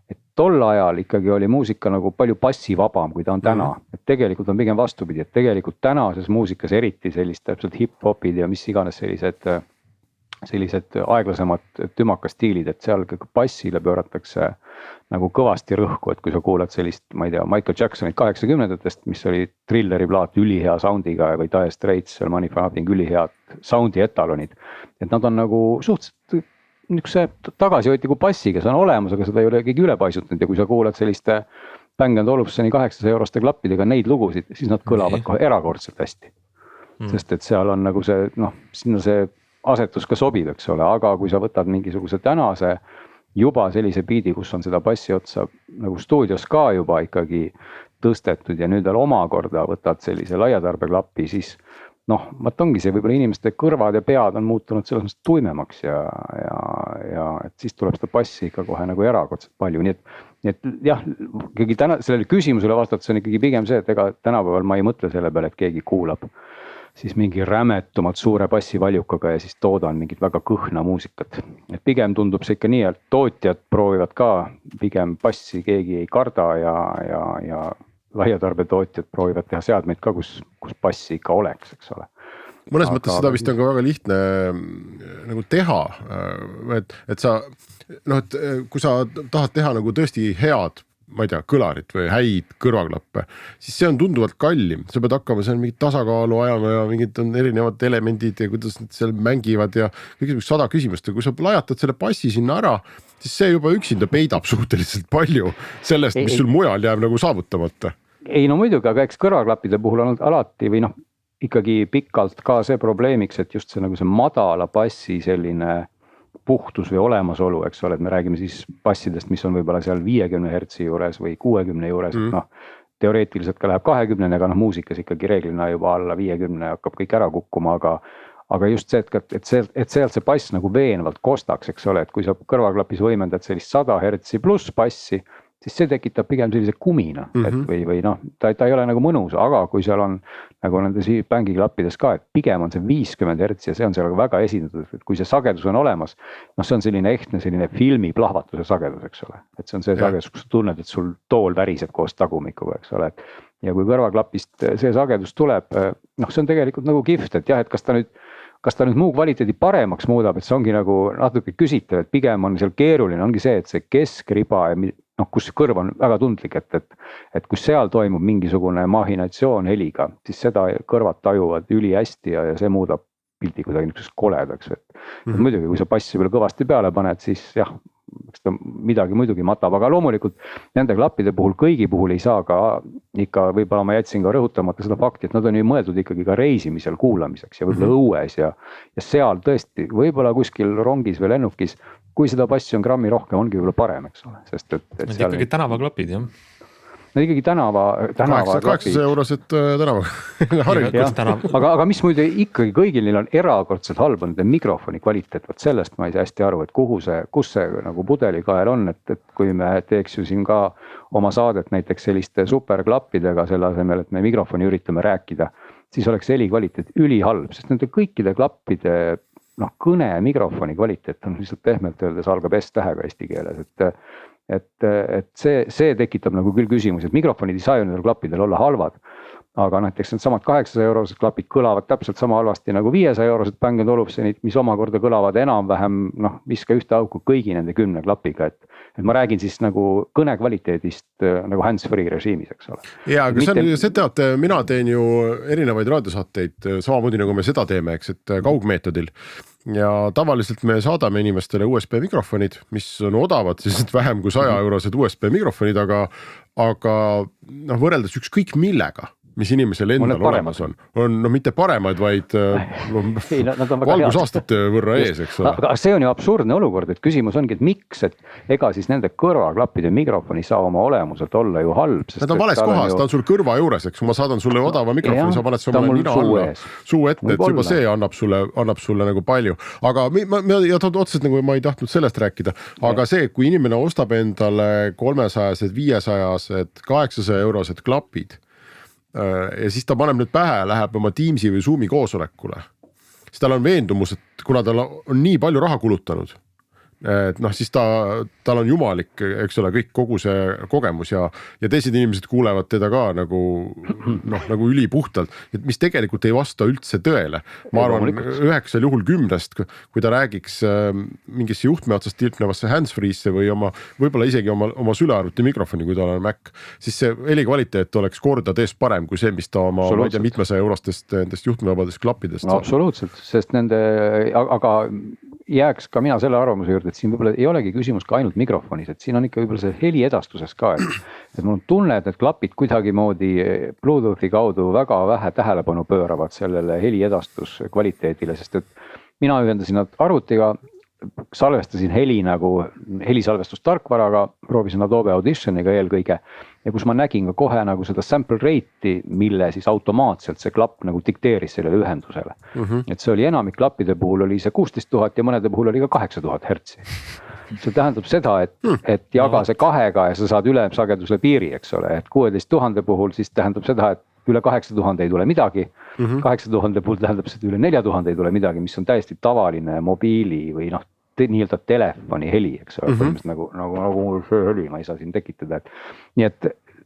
et tol ajal ikkagi oli muusika nagu palju passivabam, kui ta on täna, et tegelikult on pigem vastupidi, et tegelikult tänases muusikas eriti sellist täpselt hip-hopid ja mis iganes sellised aeglasemad tümakastiilid, et seal bassile pööratakse nagu kõvasti rõhku, et kui sa kuulad sellist, ma ei tea, Michael Jacksonit 80-ndatest, mis oli Thrilleri plaat ülihea soundiga või Dire Straits, seal Money for Nothing ülihead soundi etalonid, et nad on nagu suhteliselt niisuguse tagasihoidliku bassiga, see on olemas, aga seda ei ole keegi üle paisutanud ja kui sa kuulad selliste Bang & Olufseni 800 euroste klappidega neid lugusid, siis nad kõlavad kohe erakordselt hästi. Sest et seal on nagu see, noh, sinna see asetus ka sobib, eks ole, aga kui sa võtad mingisuguse tänase juba sellise biidi, kus on seda bassi otsa nagu stuudios ka juba ikkagi tõstetud ja nüüd veel omakorda võtad sellise laiatarbeklappi, siis noh, vaat ongi see võib-olla inimeste kõrvad ja pead on muutunud selles mõttes tuimemaks ja et siis tuleb seda bassi ikka kohe nagu erakordselt palju, nii et jah, ikkagi sellele küsimusele vastates on ikkagi pigem see, et ega tänapäeval ma ei mõtle selle peale, et keegi kuulab siis mingi rämetumalt suure bassivaljukaga ja siis toodan mingit väga kõhna muusikat. Et pigem tundub see ikka nii, et tootjad proovivad ka, pigem bassi keegi ei karda ja laiatarbetootjad proovivad teha seadmeid ka, kus bassi ikka oleks, eks ole. Mõnes mõttes seda vist on ka väga lihtne nagu teha, et sa, noh, et kui sa tahad teha nagu tõesti head, ma ei tea, kõlarit või häid kõrvaklappe, siis see on tunduvalt kallim. Sa pead hakkama seal mingit tasakaalu ajama ja mingid on erinevad elemendid ja kuidas nad seal mängivad ja kõik 100 küsimust. Ja kui sa lajatad selle bassi sinna ära, siis see juba üksinda peidab suhteliselt palju sellest, mis sul mujal jääb nagu saavutamata. Ei no muidugi, aga eks kõrvaklappide puhul on alati või noh, ikkagi pikalt ka see probleemiks, et just see nagu see madala bassi selline puhtus või olemasolu, eks ole, et me räägime siis bassidest, mis on võib-olla seal 50 hertsi juures või 60 juures, noh, teoreetiliselt ka läheb 20, aga noh, muusikas ikkagi reeglina juba alla 50 hakkab kõik ära kukkuma, aga just see, et sealt see bass nagu veenvalt kostaks, eks ole, et kui sa kõrvaklapis võimendad sellist 100 hertsi pluss bassi, siis see tekitab pigem sellise kumina, et või noh, ta ei ole nagu mõnus, aga kui seal on nagu nendes bängiklappides ka, et pigem on see 50 hertsi ja see on seal väga esindatud, et kui see sagedus on olemas, noh, see on selline ehtne selline filmi plahvatuse sagedus, eks ole, et see on see sagedus, kus sa tunned, et sul tool väriseb koos tagumikuga, eks ole, ja kui kõrvaklapist see sagedus tuleb, noh, see on tegelikult nagu kihvt, et jah, et kas ta nüüd muu kvaliteedi paremaks muudab, et see ongi nagu natuke küsitav, et pigem on seal keeruline, ongi see, et see keskriba ja noh, kus kõrv on väga tundlik, et kus seal toimub mingisugune mahinatsioon heliga, siis seda kõrvad tajuvad üli hästi ja see muudab pildi kuidagi niisuguseks koledaks. Et muidugi, kui sa bassi veel kõvasti peale paned, siis jah, eks ta midagi muidugi matab, aga loomulikult nende klappide puhul, kõigi puhul ei saa ka ikka, võib-olla ma jätsin ka rõhutamata seda fakti, et nad on ju mõeldud ikkagi ka reisimisel kuulamiseks ja võib-olla õues ja seal tõesti võib-olla kuskil rongis või lennukis, kui seda bassi on grammi rohkem, ongi võib-olla parem, eks ole, sest et seal ikkagi tänavaklapid, jah. No ikkagi tänava 800 eurosed tänava. aga mis muide ikkagi kõigil neil on erakordselt halb on mikrofoni kvaliteet, võt sellest ma ei saa hästi aru, et kus see nagu pudelikael on, et kui me teeks ju siin ka oma saadet näiteks selliste superklappidega selle asemel, et me mikrofoni üritame rääkida, siis oleks heli kvaliteet ülihalb, sest nende kõikide klappide noh, kõne mikrofoni kvaliteet on lihtsalt pehmelt öeldes algab S-tähega eesti keeles, et see tekitab nagu küll küsimusi, et mikrofonid ei saa ju nendel klappidel olla halvad, aga näiteks need samad 800 eurosed klapid kõlavad täpselt sama halvasti nagu 500 eurosed Bang & Olufsenid, mis omakorda kõlavad enam-vähem, noh, viska ühte auku kõigi nende 10 klapiga, et ma räägin siis nagu kõne kvaliteedist nagu hands-free režiimis, eks ole. Ja, aga see teate, mina teen ju erinevaid raadiosaateid, samamoodi nagu me seda teeme, eks, et kaugmeetodil. Ja tavaliselt me saadame inimestele USB mikrofonid, mis on odavad, siis vähem kui 100 eurosed USB mikrofonid, aga noh, võrreldes ükskõik millega, mis inimesel endal olemas on no mitte paremad, vaid valgusaastate võrra ees, eks ole. Aga see on ju absurdne olukord, et küsimus ongi, et miks, et ega siis nende kõrvaklappide mikrofoni saa oma olemuselt olla ju halb. Nad on vales kohas, ta on sul kõrva juures, eks, ma saadan sulle odava mikrofoni, sa paned sulle nina alla, suu ette, et juba see annab sulle nagu palju. Aga ja otseselt nagu ma ei tahtnud sellest rääkida, aga see, kui inimene ostab endale 300-sed, 500-sed, 800 eurosed klapid, ja siis ta paneb need pähe, läheb oma Teamsi või Zoomi koosolekule, siis tal on veendumus, et kuna tal on nii palju raha kulutanud, et noh, siis tal on jumalik, eks ole, kogu see kogemus ja teised inimesed kuulevad teda ka nagu nagu ülipuhtalt, et mis tegelikult ei vasta üldse tõele. Ma arvan 9 juhul 10, kui ta räägiks mingisse juhtme otsast tilpnevasse handsfree'sse või võib-olla isegi oma sülearvuti mikrofoni, kui tal on Mac, siis see helikvaliteet oleks kordades parem kui see, mis ta oma mitmesaja eurostest nendest juhtmevabadest klappidest no, absoluutselt, sest aga jääks ka mina selle arvamuse juurde, et siin võib-olla ei olegi küsimus ka ainult mikrofonis, et siin on ikka võib-olla see heliedastuses ka, et mul on tunne, et need klapid kuidagimoodi Bluetoothi kaudu väga vähe tähelepanu pööravad sellele heliedastus kvaliteedile, sest et mina ühendasin nad arvutiga, salvestasin helisalvestustarkvaraga, proovisin Adobe Auditioniga eelkõige ja kus ma nägin ka kohe nagu seda sample rate'i, mille siis automaatselt see klapp nagu dikteeris sellele ühendusele. Et see oli enamik klappide puhul oli see 16 000 ja mõnede puhul oli ka 8000 hertsi. See tähendab seda, et jaga see 2-ga ja sa saad ülemsageduse piiri, eks ole, et 16 000 puhul siis tähendab seda, et üle 8000 ei tule midagi, 8000 puhul tähendab seda üle 4000 ei tule midagi, mis on täiesti tavaline mobiili või noh, nii-öelda telefoni heli, eks ole, nagu see heli ma ei saa siin tekitada, et nii et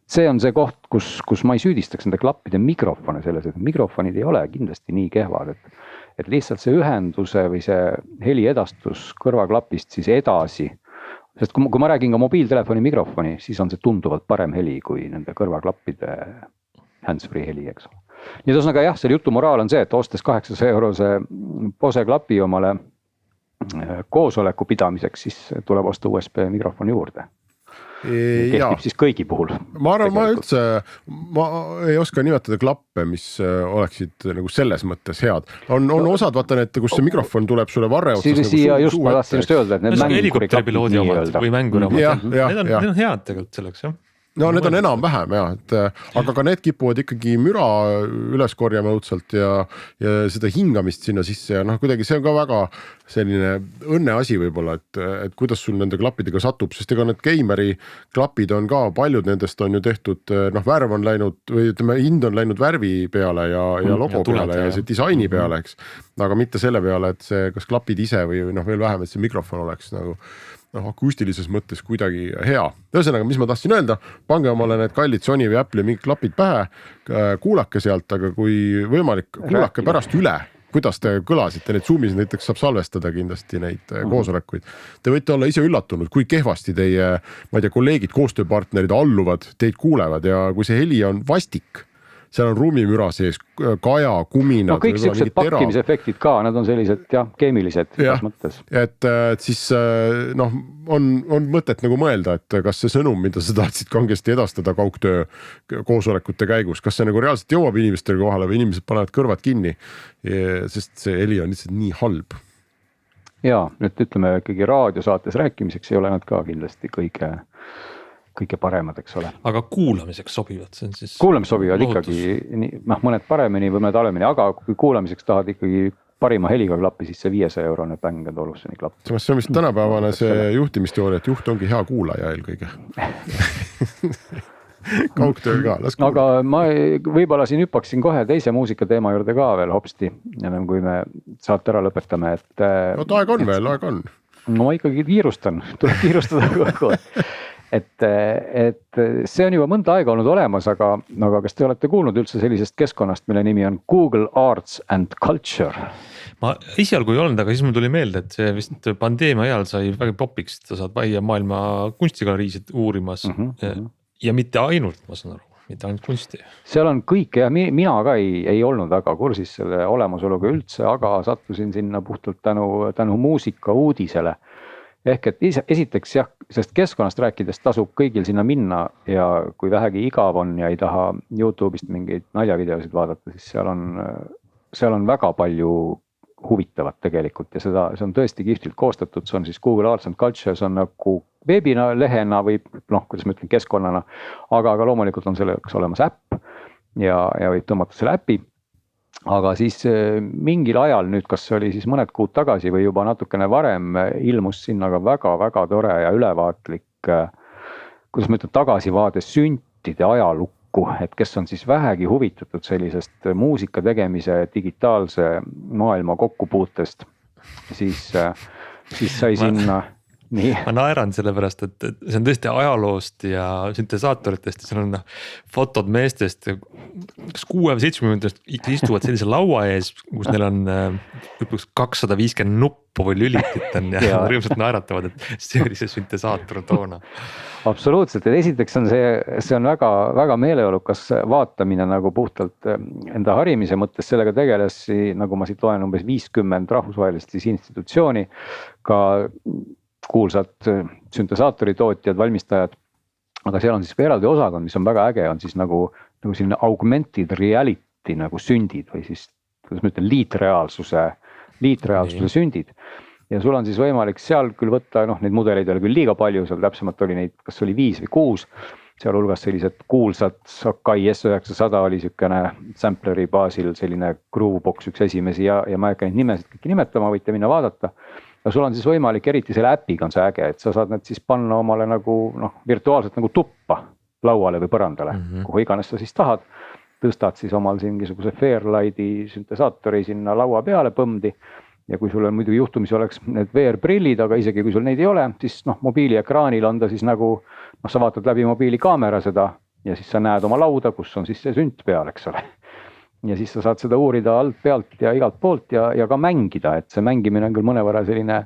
see on see koht, kus ma ei süüdistaks nende klappide mikrofone selles, et mikrofonid ei ole kindlasti nii kehvad, et lihtsalt see ühenduse või see heliedastus kõrvaklapist siis edasi, sest kui ma räägin ka mobiiltelefoni mikrofoni, siis on see tunduvalt parem heli kui nende kõrvaklappide handsfree heli, eks ole. Nii tõsnaga jah, selle jutu moraal on see, et ostes 800 eurose Bose klapi omale koosoleku pidamiseks, siis tuleb osta USB mikrofon juurde. Kehtib siis kõigi puhul. Ma arvan, ma ei oska nimetada klappe, mis oleksid nagu selles mõttes head. On osad, vaata need, kus see mikrofon tuleb sulle varre otsas. Siia just ma tahtsin just öelda, et need helikopteripiloodi omad või mänguromad. Need on head tegelikult selleks, jah. No need on enam-vähem jah, aga ka need kipuvad ikkagi müra üles korjama õudselt ja seda hingamist sinna sisse ja noh, kuidagi see on ka väga selline õnne asi võib-olla, et kuidas sul nende klappidega satub, sest ega need Gameri klapid on ka, paljud nendest on ju tehtud, noh värv on läinud või ütleme, hind on läinud värvi peale ja logo peale ja see disaini peale, eks, aga mitte selle peale, et see kas klapid ise või noh, veel vähem, et see mikrofon oleks nagu akustilises mõttes kuidagi hea. Ühesõnaga, mis ma tahtsin öelda, pange omale need kallid Sony või Apple'i mingid klapid pähe, kuulake sealt, aga kui võimalik, kuulake pärast üle, kuidas te kõlasite, neid Zoomis näiteks saab salvestada kindlasti neid koosolekuid. Te võite olla ise üllatunud, kui kehvasti teie, ma ei tea, kolleegid, koostööpartnerid alluvad, teid kuulevad ja kui see heli on vastik, seal on ruumimüra sees, kaja, kuminad. No kõik sellised pakkimisefektid ka, nad on sellised jah, keemilised mõttes. Et siis noh, on mõtet nagu mõelda, et kas see sõnum, mida sa tahtsid kangesti edastada kaugtöö koosolekute käigus, kas see nagu reaalselt jõuab inimestele kohale või inimesed panevad kõrvad kinni, sest see heli on lihtsalt nii halb. Jaa, nüüd ütleme ikkagi raadiosaates rääkimiseks ei ole nad ka kindlasti kõige paremad, eks ole. Aga kuulamiseks sobivad, see on siis... Kuulamiseks sobivad ikkagi, mõned paremini või mõned halvemini, aga kui kuulamiseks tahad ikkagi parima heliga klappi, siis see 500 eurone Bang & Olufseni klapp. See on vist tänapäevane see juhtimisteooria, et juht ongi hea kuulaja eelkõige. Kaugtööl ka, las kuulata. Aga ma võib-olla siin hüppaksin kohe teise muusikateema juurde ka veel hopsti, ennem kui me saate ära lõpetame, et... No aeg on veel, aeg on. No ma ikkagi kiirustan, tuleb kiirustada kogu. Et see on juba mõnda aega olnud olemas, aga kas te olete kuulnud üldse sellisest keskkonnast, mille nimi on Google Arts and Culture? Ma esialgu ei olnud, aga siis mul tuli meelde, et see vist pandeemia ajal sai väga popiks, et sa saad vaia maailma kunstigaleriisid uurimas ja mitte ainult, ma saan aru, mitte ainult kunsti. Seal on kõik ja mina ka ei olnud väga kursis selle olemasoluga üldse, aga sattusin sinna puhtalt tänu muusika uudisele. Ehk et esiteks jah, sest keskkonnast rääkides tasub kõigil sinna minna ja kui vähegi igav on ja ei taha YouTube'ist mingeid naljavideosid vaadata, siis seal on väga palju huvitavat tegelikult ja see on tõesti kihvtilt koostatud, see on siis Google Arts and Culture, see on nagu veebilehena või kuidas ma ütlen keskkonnana, aga loomulikult on selleks olemas äpp ja võib tõmmata selle äpi. Aga siis mingil ajal nüüd, kas see oli siis mõned kuud tagasi või juba natukene varem ilmus sinna ka väga-väga tore ja ülevaatlik, kuidas ma ütlen, tagasivaade süntide ajalukku kokku, et kes on siis vähegi huvitatud sellisest muusika tegemise digitaalse maailma kokkupuutest, siis sai sinna. Nii. Ma naeran sellepärast, et see on tõesti ajaloost ja süntesaatoritest ja seal on fotod meestest, kas 6 või 70 ikka istuvad sellise laua ees, kus neil on 250 nuppu või lülitit on ja rõõmsalt naeratavad, et see oli see süntesaator toona. Absoluutselt, et esiteks on see on väga, väga meeleolukas vaatamine nagu puhtalt enda harimise mõttes, sellega tegeles, nagu ma siit loen, umbes 50 rahvusvahelist institutsiooni, ka kuulsad süntesaatoritootjad, valmistajad, aga seal on siis eraldi osakond, mis on väga äge, on siis nagu selline augmented reality nagu sündid või siis, kuidas ma ütlen, liitreaalsuse sündid. Ja sul on siis võimalik seal küll võtta, neid mudeleid oli küll liiga palju, seal täpsemalt oli neid, kas oli 5 või 6, seal hulgas sellised kuulsad Sakai S900 oli sükene sampleri baasil selline Groovebox üks esimesi ja ma ei hakka neid nimesid kõiki nimetama, võite minna vaadata. Ja sul on siis võimalik, eriti selle äpiga on see äge, et sa saad need siis panna omale nagu virtuaalselt nagu tuppa lauale või põrandale, kuhu iganes sa siis tahad. Tõstad siis omal mingisuguse Fairlighti süntesaatori sinna laua peale põmdi. Ja kui sul on muidu juhtumisi oleks need VR-prillid, aga isegi kui sul neid ei ole, siis mobiiliekraanil on ta siis nagu, sa vaatad läbi mobiilikaamera seda ja siis sa näed oma lauda, kus on siis see sünt peal, eks ole. Ja siis sa saad seda uurida alt pealt ja igalt poolt ja ka mängida, et see mängimine on küll mõnevõrra selline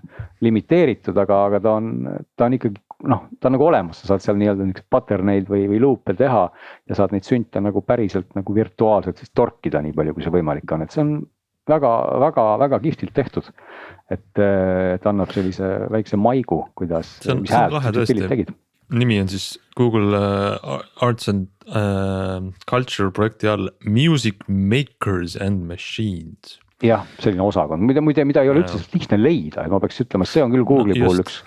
limiteeritud, aga ta on ikkagi, ta on nagu olemas, sa saad seal nii-öelda patterneid või luupe teha ja saad neid sünte nagu päriselt nagu virtuaalselt siis torkida nii palju, kui see võimalik on, et see on väga, väga, väga kihvtilt tehtud, et annab sellise väikse maigu, kuidas, mis hääl pillid tegid. Nimi on siis Google Arts and Culture projekti all Music Makers and Machines. Jah, selline osakond, mida ei ole üldse lihtne leida, et ma peaks ütlema, see on küll Google'i puhul üks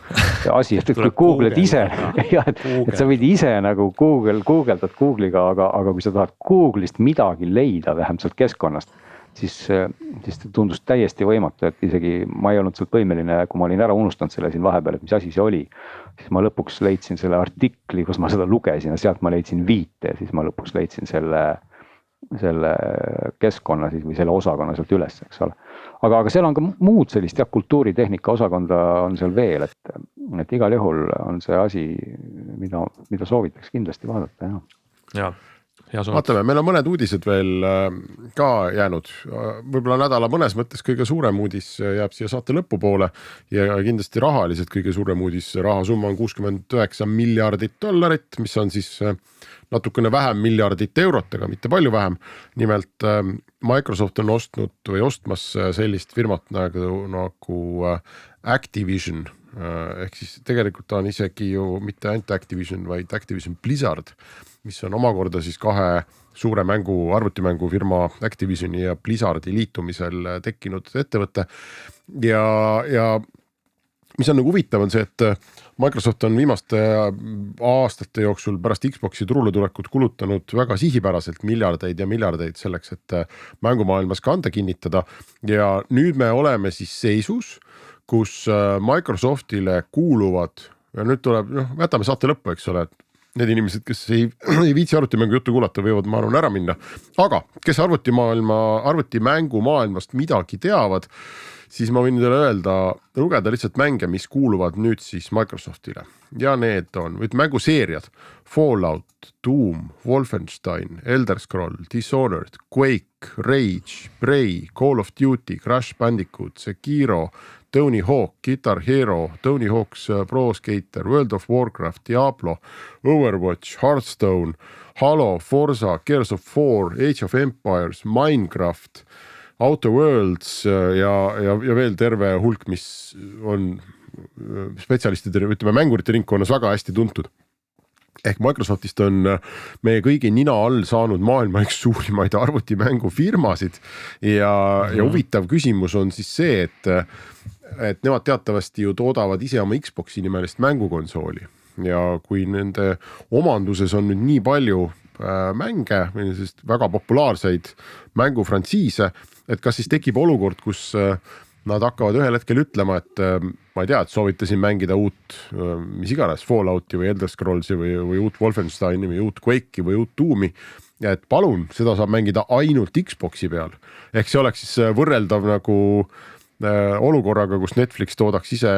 asi, et kui Google'id ise, et sa võid ise nagu Google'dad Google'iga, aga kui sa tahad Google'ist midagi leida vähemalt sealt keskkonnast, siis tundus täiesti võimatu, et isegi ma ei olnud sealt võimeline, kui ma olin ära unustanud selle siin vahepeal, et mis asi see oli, siis ma lõpuks leidsin selle artikli, kus ma seda lugesin ja sealt ma leidsin viite ja siis ma lõpuks leidsin selle keskkonna siis või selle osakonna sealt üles, eks ole. Aga seal on ka muud sellist kultuuritehnika osakonda on seal veel, et igal juhul on see asi, mida soovitaks kindlasti vaadata. Ja. Vaatame, meil on mõned uudised veel ka jäänud, võib-olla nädala mõnes mõttes kõige suurem uudis jääb siia saate lõpupoole ja kindlasti rahaliselt kõige suurem uudis, rahasumma on $69 miljardit, mis on siis natukene vähem miljardit eurot, aga mitte palju vähem. Nimelt Microsoft on ostnud või ostmas sellist firmat nagu Activision, ehk siis tegelikult ta on isegi ju mitte ainult Activision, vaid Activision Blizzard, mis on omakorda siis 2 suure arvutimängu firma Activisioni ja Blizzardi liitumisel tekkinud ettevõte. Ja mis on nagu huvitav on see, et Microsoft on viimaste aastate jooksul pärast Xboxi turule tulekut kulutanud väga sihipäraselt miljardeid ja miljardeid selleks, et mängumaailmas kanda kinnitada. Ja nüüd me oleme siis seisus, kus Microsoftile kuuluvad, ja nüüd tuleb, võtame saate lõppu, eks ole, et need inimesed, kes ei viitsi arvutimängu juttu kuulata, võivad ma arvan ära minna. Aga kes arvutimängu maailmast midagi teavad, siis ma võin teile öelda, lugeda lihtsalt mänge, mis kuuluvad nüüd siis Microsoftile. Ja need on mänguseeriad Fallout, Doom, Wolfenstein, Elder Scroll, Dishonored, Quake, Rage, Prey, Call of Duty, Crash Bandicoot, Sekiro, Tony Hawk, Guitar Hero, Tony Hawk's Pro Skater, World of Warcraft, Diablo, Overwatch, Hearthstone, Halo, Forza, Gears of War, Age of Empires, Minecraft, Outer Worlds ja veel terve hulk, mis on spetsialistide, mängurite ringkonnas väga hästi tuntud. Ehk Microsoftist on meie kõigi nina all saanud maailma üks suurimaid arvutimängufirmasid ja huvitav küsimus on siis see, et nemad teatavasti ju toodavad ise oma Xboxi nimelist mängukonsooli ja kui nende omanduses on nüüd nii palju mänge, väga populaarseid mängufrantsiise, et kas siis tekib olukord, kus nad hakkavad ühel hetkel ütlema, et ma ei tea, et soovitasin mängida uut, mis iganes, Fallouti või Elder Scrollsi või uut Wolfensteini või uut Quake'i või uut Doomi. Ja et palun, seda saab mängida ainult Xbox'i peal. Ehk see oleks siis võrreldav nagu olukorraga, kus Netflix toodaks ise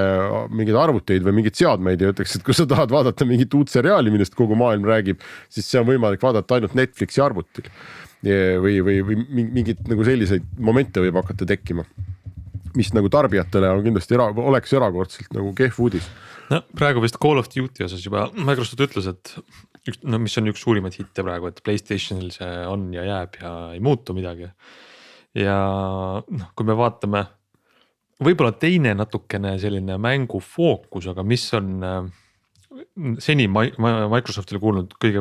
mingeid arvuteid või mingeid seadmeid ja ütleks, et kui sa tahad vaadata mingit uut seriaali, millest kogu maailm räägib, siis see on võimalik vaadata ainult Netflixi arvutil. Või mingid nagu selliseid momente võib hakata tekkima, mis nagu tarbijatele on kindlasti oleks erakordselt nagu kehv uudis. No, praegu vist Call of Duty osas juba Microsoft ütles, et mis on üks suurimaid hitte praegu, et PlayStationil see on ja jääb ja ei muutu midagi. Ja kui me vaatame, võib-olla teine natukene selline mängu fookus, aga mis on seni Microsoftile kuulnud kõige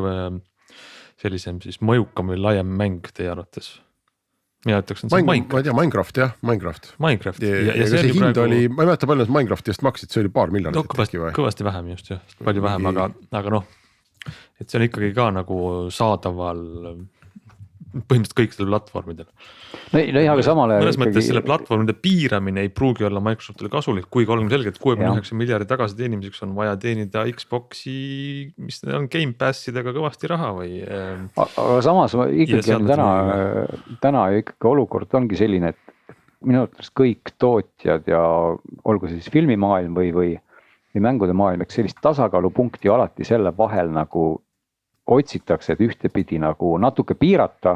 sellisem siis mõjukam või laiem mäng teie arvates? Mina ütleks, see Minecraft. Ma ei tea, Minecraft jah, Minecraft. Ja see hind praegu... oli, ma ei mäleta palju need Minecrafti eest maksid, see oli $2 miljonit. Kõvasti vähem just, palju vähem, aga et see on ikkagi ka nagu saadaval põhimõtteliselt kõikidel platvormidel. Aga samale mõnes mõttes selle platvormide piiramine ei pruugi olla Microsoftile kasulik, kuigi oleme selgelt 69 miljardi tagasi teenimiseks on vaja teenida Xbox'i, mis on Game Passidega kõvasti raha või. Aga samas ikkagi on täna ikkagi olukord ongi selline, et minu arvates kõik tootjad ja olgu siis filmimaailm või mängude maailm, eks sellist tasakaalupunkti alati selle vahel nagu otsitakse, et ühtepidi nagu natuke piirata,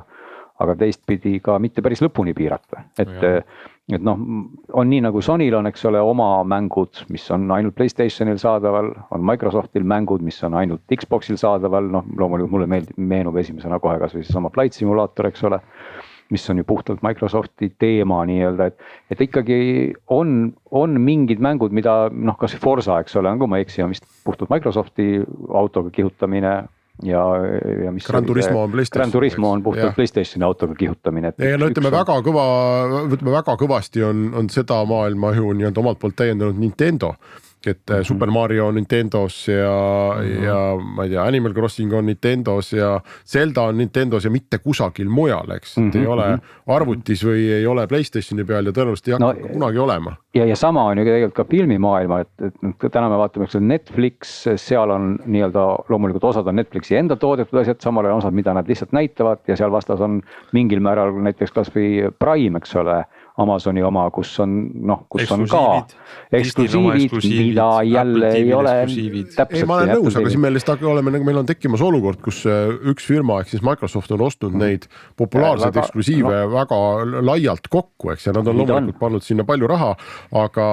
aga teistpidi ka mitte päris lõpuni piirata. Et on nii nagu Sonyl on, eks ole, oma mängud, mis on ainult PlayStationil saadaval, on Microsoftil mängud, mis on ainult Xboxil saadaval, loomulikult mulle meenub esimesena kohe kas või sama Flight Simulator, eks ole, mis on ju puhtalt Microsofti teema nii-öelda, et ikkagi on mingid mängud, mida kas Forza, eks ole, nagu ma eksi, on vist puhtalt Microsofti autoga kihutamine ja mis Gran Turismo on puhtalt PlayStationi autoga kihutamine. Ja ütleme väga kõvasti on seda maailma ju nii-öelda omalt poolt täiendanud Nintendo, et Super Mario on Nintendos ja ma ei tea, Animal Crossing on Nintendos ja Zelda on Nintendos ja mitte kusagil mujal, eks, et ei ole arvutis või ei ole PlayStationi peal ja tõenäoliselt ei hakka kunagi olema. Ja sama on ju tegelikult ka filmimaailma, et täna me vaatame, eks Netflix, seal on nii-öelda loomulikult osad on Netflixi enda toodetud asjad, samal on osad, mida nad lihtsalt näitavad ja seal vastas on mingil määral näiteks kas või Prime, eks ole, Amazoni oma, kus on ka eksklusiivid, mida jälle ei ole täpselt. Ma olen nõus, aga siin meil on tekkimas olukord, kus üks firma, ehk siis Microsoft on ostnud neid populaarseid eksklusiive väga laialt kokku, eks, ja nad on loomulikult pannud sinna palju raha, aga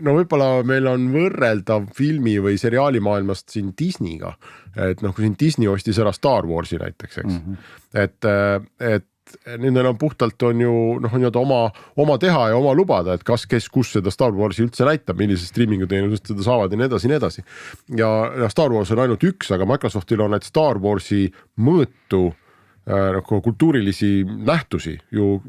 võib-olla meil on võrreldav filmi või seriaali maailmast siin Disneyga, et kui siin Disney ostis ära Star Warsi näiteks, eks, et nendel on puhtalt on ju oma teha ja oma lubada, et kus seda Star Warsi üldse näitab, millises streamingu teenusest seda saavad ja nii edasi. Ja Star Wars on ainult üks, aga Microsoftil on need Star Warsi mõõtu kultuurilisi nähtusi ju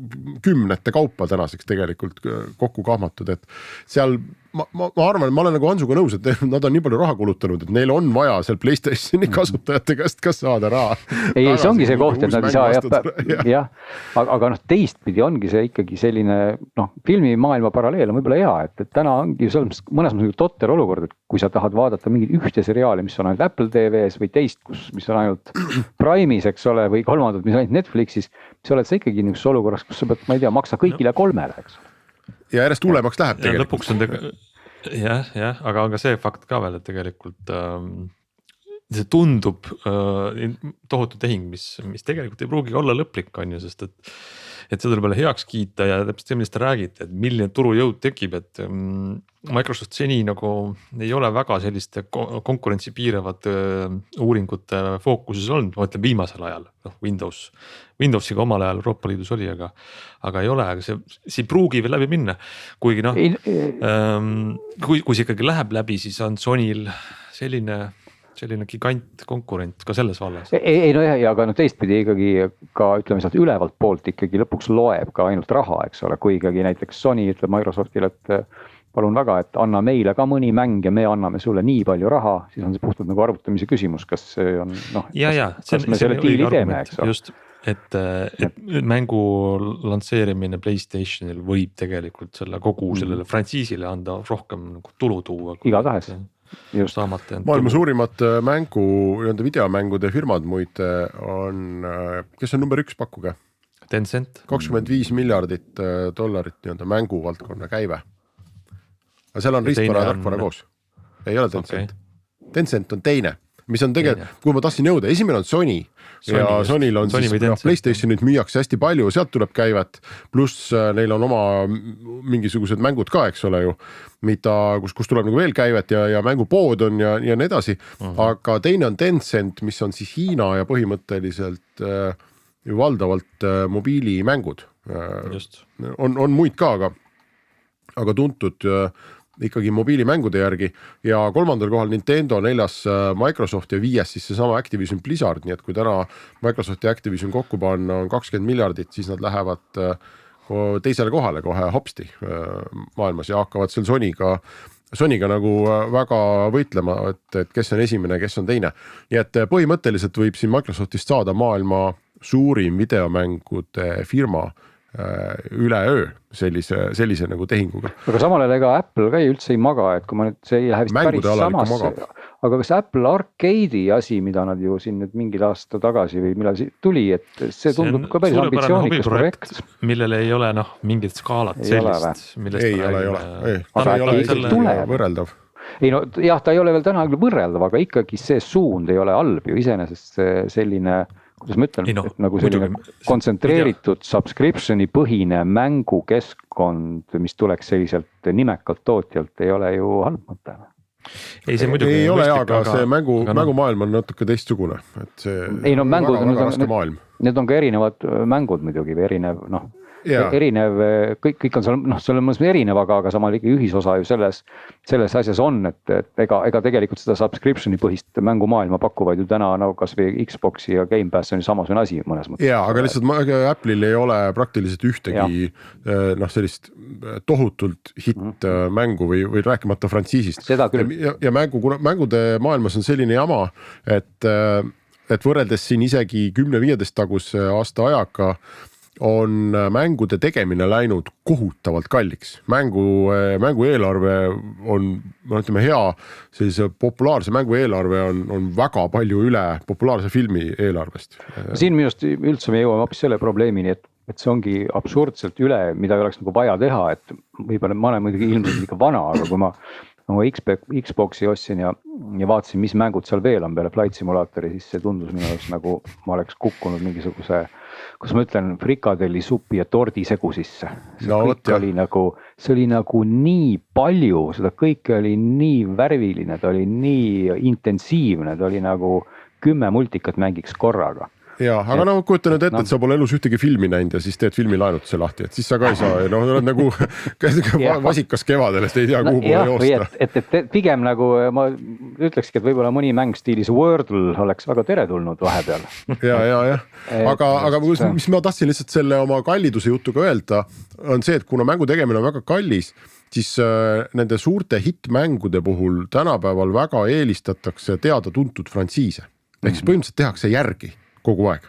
kümnete kaupa tänaseks tegelikult kokku kahmatud, et seal ma arvan, ma olen nagu Hansuga nõus, et nad on nii palju raha kulutanud, et neil on vaja seal PlayStationi kasutajate käest ka saada raha. Ei, see ongi see koht, et nad ei saa jah, aga teistpidi ongi see ikkagi selline filmimaailma paralleel on võib-olla hea, et täna ongi mõnes mõnes totter olukord, et kui sa tahad vaadata mingit ühte seriaali, mis on ainult Apple TV-s või teist, mis on ainult Prime'is, eks ole, või kolmandat, mis on ainult Netflixis, siis oled sa ikkagi niisuguseks olukorras, kus sa pead, ma ei tea, maksa kõigile 3, eks. Ja järjest hullemaks läheb tegelikult. Lõpuks on jah, aga on ka see fakt ka veel, et tegelikult see tundub tohutu tehing, mis tegelikult ei pruugi olla lõplik, on ju, sest et seda tuleb heaks kiita ja täpselt see, millest te räägite, et milline turujõud tekib, et Microsoft seni nagu ei ole väga selliste konkurentsi piiravad uuringute fookuses olnud, ma ütlen viimasel ajal, Windowsiga omal ajal Euroopa Liidus oli, aga ei ole, aga see pruugi veel läbi minna, kuigi kui see ikkagi läheb läbi, siis on Sonyl selline gigant konkurent ka selles vallas. Ei aga teistpidi ikkagi ka ütleme sealt ülevalt poolt ikkagi lõpuks loeb ka ainult raha, eks ole, kui ikkagi näiteks Sony ütleb Microsoftile, palun väga, et anna meile ka mõni mäng ja me anname sulle nii palju raha, siis on see puhtalt nagu arvutamise küsimus, kas see on kas me selle diili teeme, eks ole. Just, et mängu lansseerimine PlayStationil võib tegelikult selle kogu sellele frantsiisile anda rohkem nagu tulu tuua. Igatahes. Maailma suurimad videomängude firmad muide on, kes on number 1, pakkuge? Tencent. 25 miljardit dollarit nii-öelda mänguvaldkonna käive. Aga seal on riistvara ja tarkvara koos. Ei ole Tencent. Okay. Tencent on teine, mis on tegelikult, kui ma tahtsin jõuda, esimene on Sony ja Sonyl on siis PlayStationit müüakse hästi palju, sealt tuleb käivet, pluss neil on oma mingisugused mängud ka, eks ole ju, mida, kus tuleb nagu veel käivet ja mängupood on ja nii edasi, aga teine on Tencent, mis on siis Hiina ja põhimõtteliselt valdavalt mobiilimängud. Just. On muid ka, aga tuntud ikkagi mobiilimängude järgi ja 3. kohal Nintendo, 4. Microsoft ja 5. siis seesama Activision Blizzard, nii et kui täna Microsoft ja Activision kokku panna on 20 miljardit, siis nad lähevad teisele kohale kohe hopsti maailmas ja hakkavad seal Sonyga nagu väga võitlema, et kes on esimene, kes on teine. Nii et põhimõtteliselt võib siin Microsoftist saada maailma suurim videomängude firma üleöö sellise nagu tehinguga. Aga samal ajal ega Apple ka üldse ei maga, et kui ma nüüd, see ei lähe vist päris samasse, aga kas Apple Arcade'i asi, mida nad ju siin nüüd mingid aasta tagasi või millal tuli, et see tundub ka päris ambitsioonikas projekt. Millel ei ole mingit skaalat sellist, millest ei ole võrreldav. Ei no jah, ta ei ole veel täna võrreldav, aga ikkagi see suund ei ole halb ju iseenesest selline, kuidas ma ütlen, et nagu selline kontsentreeritud subscriptioni põhine mängukeskkond, mis tuleks selliselt nimekalt tootjalt, ei ole ju halb mõte. Ei ole, aga see mängumaailm on natuke teistsugune, et see mängud, väga raske maailm. Need on ka erinevad mängud muidugi või erinev, kõik on seal, selles mõttes erinev, aga samal ikka ühisosa ju selles asjas on, et ega tegelikult seda subscriptioni põhist mängumaailma pakuvad ju täna nagu kas või Xboxi ja Game Pass on ju samasugune asi mõnes mõttes. Jaa, aga lihtsalt Apple'il ei ole praktiliselt ühtegi sellist tohutult hitt mängu või rääkimata frantsiisist. Ja mängude maailmas on selline jama, et võrreldes siin isegi 10-15 taguse aasta ajaga on mängude tegemine läinud kohutavalt kalliks. Mängu eelarve on, ütleme, hea, sellise populaarse mängu eelarve on väga palju üle populaarse filmi eelarvest. Siin minust üldse me jõuame hoopis selle probleemini, et see ongi absurdselt üle, mida ei oleks nagu vaja teha, et võib-olla ma olen muidugi ilmselt ikka vana, aga kui ma Xboxi ostsin ja vaatasin, mis mängud seal veel on peale Flight Simulatori, siis see tundus minu jaoks nagu ma oleks kukkunud mingisuguse, kus ma ütlen, frikadelli supi ja tordi segu sisse. See oli nagu nii palju, seda kõike oli nii värviline, ta oli nii intensiivne, ta oli nagu 10 multikat mängiks korraga. Jaa, aga kujuta nüüd ette, et sa pole elus ühtegi filmi näinud ja siis teed filmi laenutuse lahti, et siis sa ka ei saa, oled nagu vasikas kevadel, ei tea kuhu poole joosta. Et pigem nagu ma ütlekski, et võib-olla mõni mäng stiilis Wordle oleks väga teretulnud vahepeal. Ja. Aga mis ma tahtsin lihtsalt selle oma kalliduse jutuga öelda, on see, et kuna mängu tegemine on väga kallis, siis nende suurte hittmängude puhul tänapäeval väga eelistatakse teada-tuntud frantsiise. Ehk siis põhimõtteliselt tehakse järgi kogu aeg.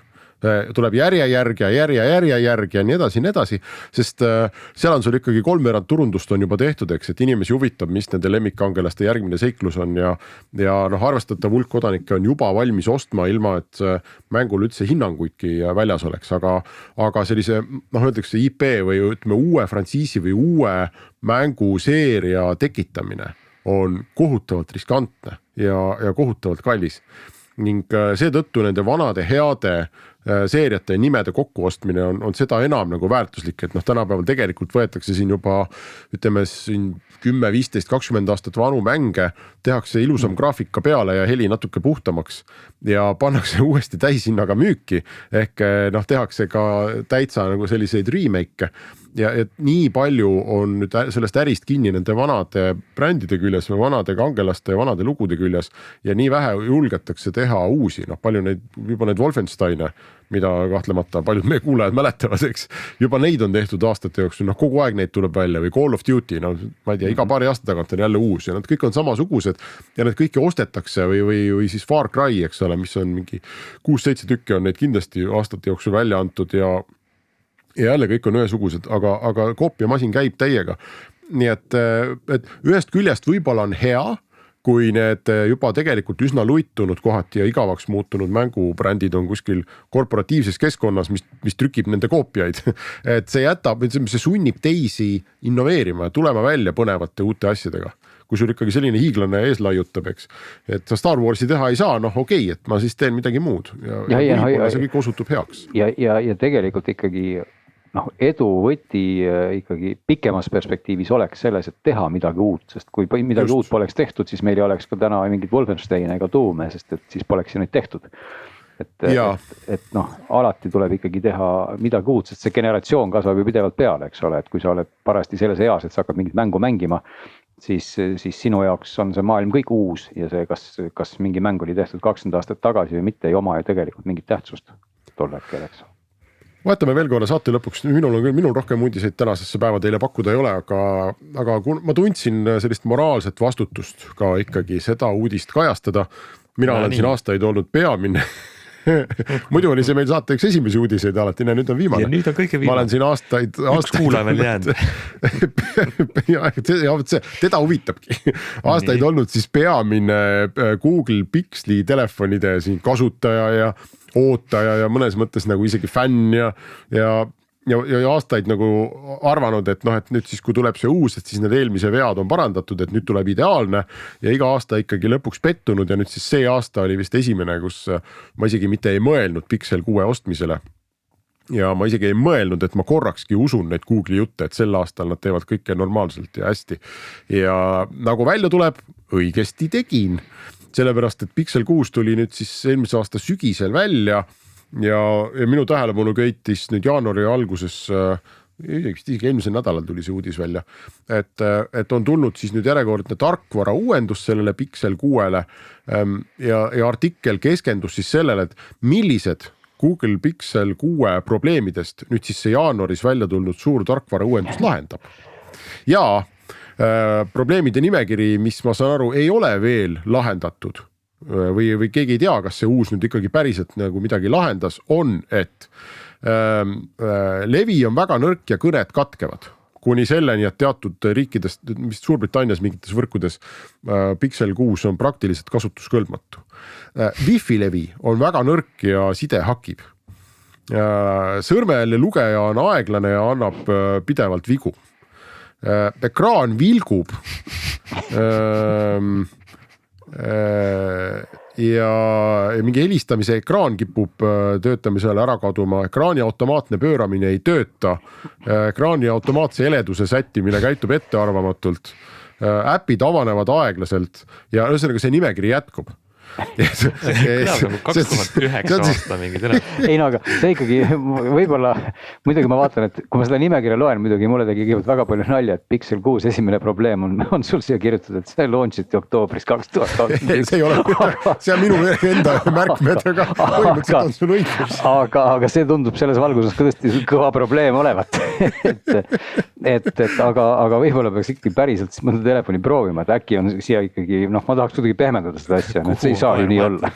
Tuleb järje ja nii edasi, sest seal on sul ikkagi 3/4 turundust on juba tehtud, eks, et inimesi huvitab, mis nende lemmikkangelaste järgmine seiklus on ja arvestatav hulk kodanikke on juba valmis ostma ilma, et mängul üldse hinnanguidki väljas oleks, aga sellise, öeldakse IP või ütleme uue frantsiisi või uue mänguseeria tekitamine on kohutavalt riskantne ja kohutavalt kallis. Ning seetõttu nende vanade heade seeriate ja nimede kokkuostmine on seda enam nagu väärtuslik, et tänapäeval tegelikult võetakse siin juba, ütleme siin 10, 15, 20 aastat vanu mänge, tehakse ilusam graafika peale ja heli natuke puhtamaks ja pannakse uuesti täishinnaga müüki, ehk tehakse ka täitsa nagu selliseid remake ja et nii palju on nüüd sellest ärist kinni nende vanade brändide küljes või vanade kangelaste ja vanade lugude küljes ja nii vähe julgetakse teha uusi, palju neid, juba neid Wolfensteine mida kahtlemata paljud meie kuulajad mäletavad, eks. Juba neid on tehtud aastate jooksul, kogu aeg neid tuleb välja või Call of Duty, ma ei tea, iga paari aasta tagant on jälle uus ja nad kõik on samasugused ja need kõiki ostetakse või siis Far Cry, eks ole, mis on mingi 6-7 tükki on neid kindlasti aastate jooksul välja antud ja jälle kõik on ühesugused, aga koopiamasin käib täiega. Nii et ühest küljest võib-olla on hea, kui need juba tegelikult üsna luitunud kohati ja igavaks muutunud mängubrändid on kuskil korporatiivses keskkonnas, mis trükib nende koopiaid. Et see sunnib teisi innoveerima ja tulema välja põnevate uute asjadega. Kui sul ikkagi selline hiiglane ees laiutab, eks, et sa Star Warsi teha ei saa, okei, et ma siis teen midagi muud ja see kõik osutub heaks. Ja tegelikult ikkagi edu võti ikkagi pikemas perspektiivis oleks selles, et teha midagi uut, sest kui midagi uut poleks tehtud, siis meil ei oleks ka täna mingit Wolfenstein ega Doom, sest et siis poleks ju neid tehtud. Et alati tuleb ikkagi teha midagi uut, sest see generatsioon kasvab ju pidevalt peale, eks ole, et kui sa oled parasti selles eas, et sa hakkad mingit mängu mängima, siis sinu jaoks on see maailm kõik uus ja see, kas mingi mäng oli tehtud 20 aastat tagasi või mitte, ei oma ju tegelikult mingit tähtsust tol hetkel, eks. Vaatame veel korra saate lõpuks, minul rohkem uudiseid tänasesse päeva teile pakkuda ei ole, aga ma tundsin sellist moraalset vastutust ka ikkagi seda uudist kajastada. Mina olen siin aastaid olnud peamine. Muidu oli see meil saate üks esimesi uudiseid alati, nüüd on viimane. Ja nüüd on kõige viimane. Ma olen siin aastaid üks kuulaja veel jäänud. Teda huvitabki. Aastaid olnud siis peamine Google Pixeli telefonide siin kasutaja ja ootaja ja mõnes mõttes nagu isegi fänn ja aastaid nagu arvanud, et nüüd siis kui tuleb see uus, et siis need eelmise vead on parandatud, et nüüd tuleb ideaalne ja iga aasta ikkagi lõpuks pettunud ja nüüd siis see aasta oli vist esimene, kus ma isegi mitte ei mõelnud Pixel 6 ostmisele. Ja ma isegi ei mõelnud, et ma korrakski usun neid Google'i jutte, et sel aastal nad teevad kõike normaalselt ja hästi. Ja nagu välja tuleb, õigesti tegin. Sellepärast, et Pixel 6 tuli nüüd siis eelmise aasta sügisel välja ja minu tähelepanu köitis nüüd jaanuari alguses, isegi eelmisel nädalal tuli see uudis välja, et on tulnud siis nüüd järjekordne tarkvara uuendus sellele Pixel 6-le ja artikkel keskendus siis sellele, et millised Google Pixel 6 probleemidest nüüd siis see jaanuaris välja tulnud suur tarkvara uuendus lahendab. Ja probleemide nimekiri, mis ma saan aru, ei ole veel lahendatud või keegi ei tea, kas see uus nüüd ikkagi päriselt nagu midagi lahendas, on, et levi on väga nõrk ja kõned katkevad. Kuni selleni, et teatud riikidest, mis Suurbritannias mingites võrkudes Pixel 6 on praktiliselt kasutuskõlbmatu. Wi-Fi levi on väga nõrk ja side hakib. Sõrmejälje lugeja on aeglane ja annab pidevalt vigu. Ekraan vilgub ja mingi helistamise ekraan kipub töötamisele ära kaduma, ekraani automaatne pööramine ei tööta, ekraani automaatse heleduse sättimine käitub ettearvamatult, äpid avanevad aeglaselt ja ühesõnaga see nimekiri jätkub. See 2009 aasta mingi telefon. Ei aga see ikkagi võib-olla, muidugi ma vaatan, et kui ma seda nimekirja loen, muidugi mulle tegi väga palju nalja, et Pixel 6 esimene probleem on sul siia kirjutatud, et see launchiti oktoobris 2021. See ei ole, see on minu enda märkmed, aga põhimõtteliselt on sul õigus. Aga see tundub selles valguses ka tõesti kõva probleem olevat. Aga võib-olla peaks ikkagi päriselt mõnda telefoni proovima, et äkki on siia ikkagi, ma tahaks kuidagi pehmendada seda asja, et see ei saa ju nii olla.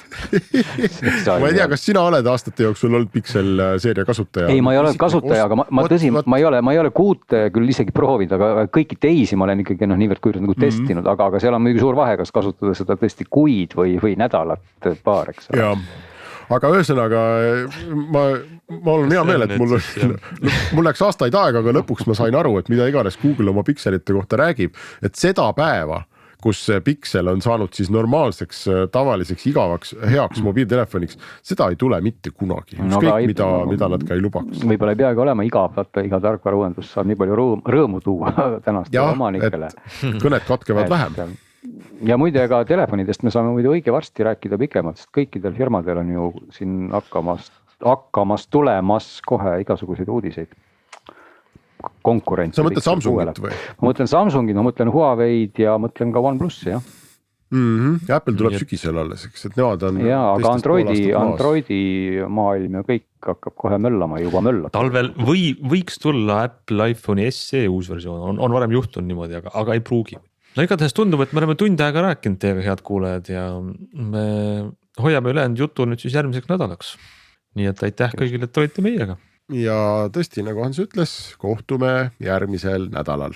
Ma ei tea, kas sina oled aastate jooksul olnud Pixel seeria kasutaja? Ei, ma ei ole kasutaja, aga ma tõsi, ma ei ole 6 küll isegi proovid, aga kõiki teisi ma olen ikkagi niivõrd kui nagu testinud, aga seal on mingi suur vahe, kas kasutada seda tõesti kuid või nädalat paar, eks. Jaa. Aga ühesõnaga ma olen hea meel, et mul läks aastaid aega, aga lõpuks ma sain aru, et mida iganes Google oma Pixelite kohta räägib, et seda päeva, kus Pixel on saanud siis normaalseks, tavaliseks, igavaks, heaks mobiiltelefoniks, seda ei tule mitte kunagi. Ükskõik mida nad ka ei lubaks. Võib-olla ei peagi olema iga tarkvara uuendus saab nii palju rõõmu tuua tänaste omanikele. Kõned katkevad vähem. Ja muide ka telefonidest me saame muide õige varsti rääkida pikemalt, sest kõikidel firmadel on ju siin hakkamas tulemas kohe igasuguseid uudiseid. Konkurents. Sa mõtled Samsungit või? Ma mõtlen Samsungit, ma mõtlen Huawei'd ja mõtlen ka OnePlus'i, jah. Apple tuleb sügisel alles, eks, et nemad on. Jaa, aga Androidi maailm ja kõik hakkab kohe möllama, juba möllab. Talvel võiks tulla Apple iPhone'i SE uus versioon, on varem juhtunud niimoodi, aga ei pruugi. No igatahes tundub, et me oleme tund aega rääkinud teiega, head kuulajad, ja me hoiame ülejäänud jutu nüüd siis järgmiseks nädalaks. Nii et aitäh kõigile, et olite meiega. Ja tõesti, nagu Hans ütles, kohtume järgmisel nädalal.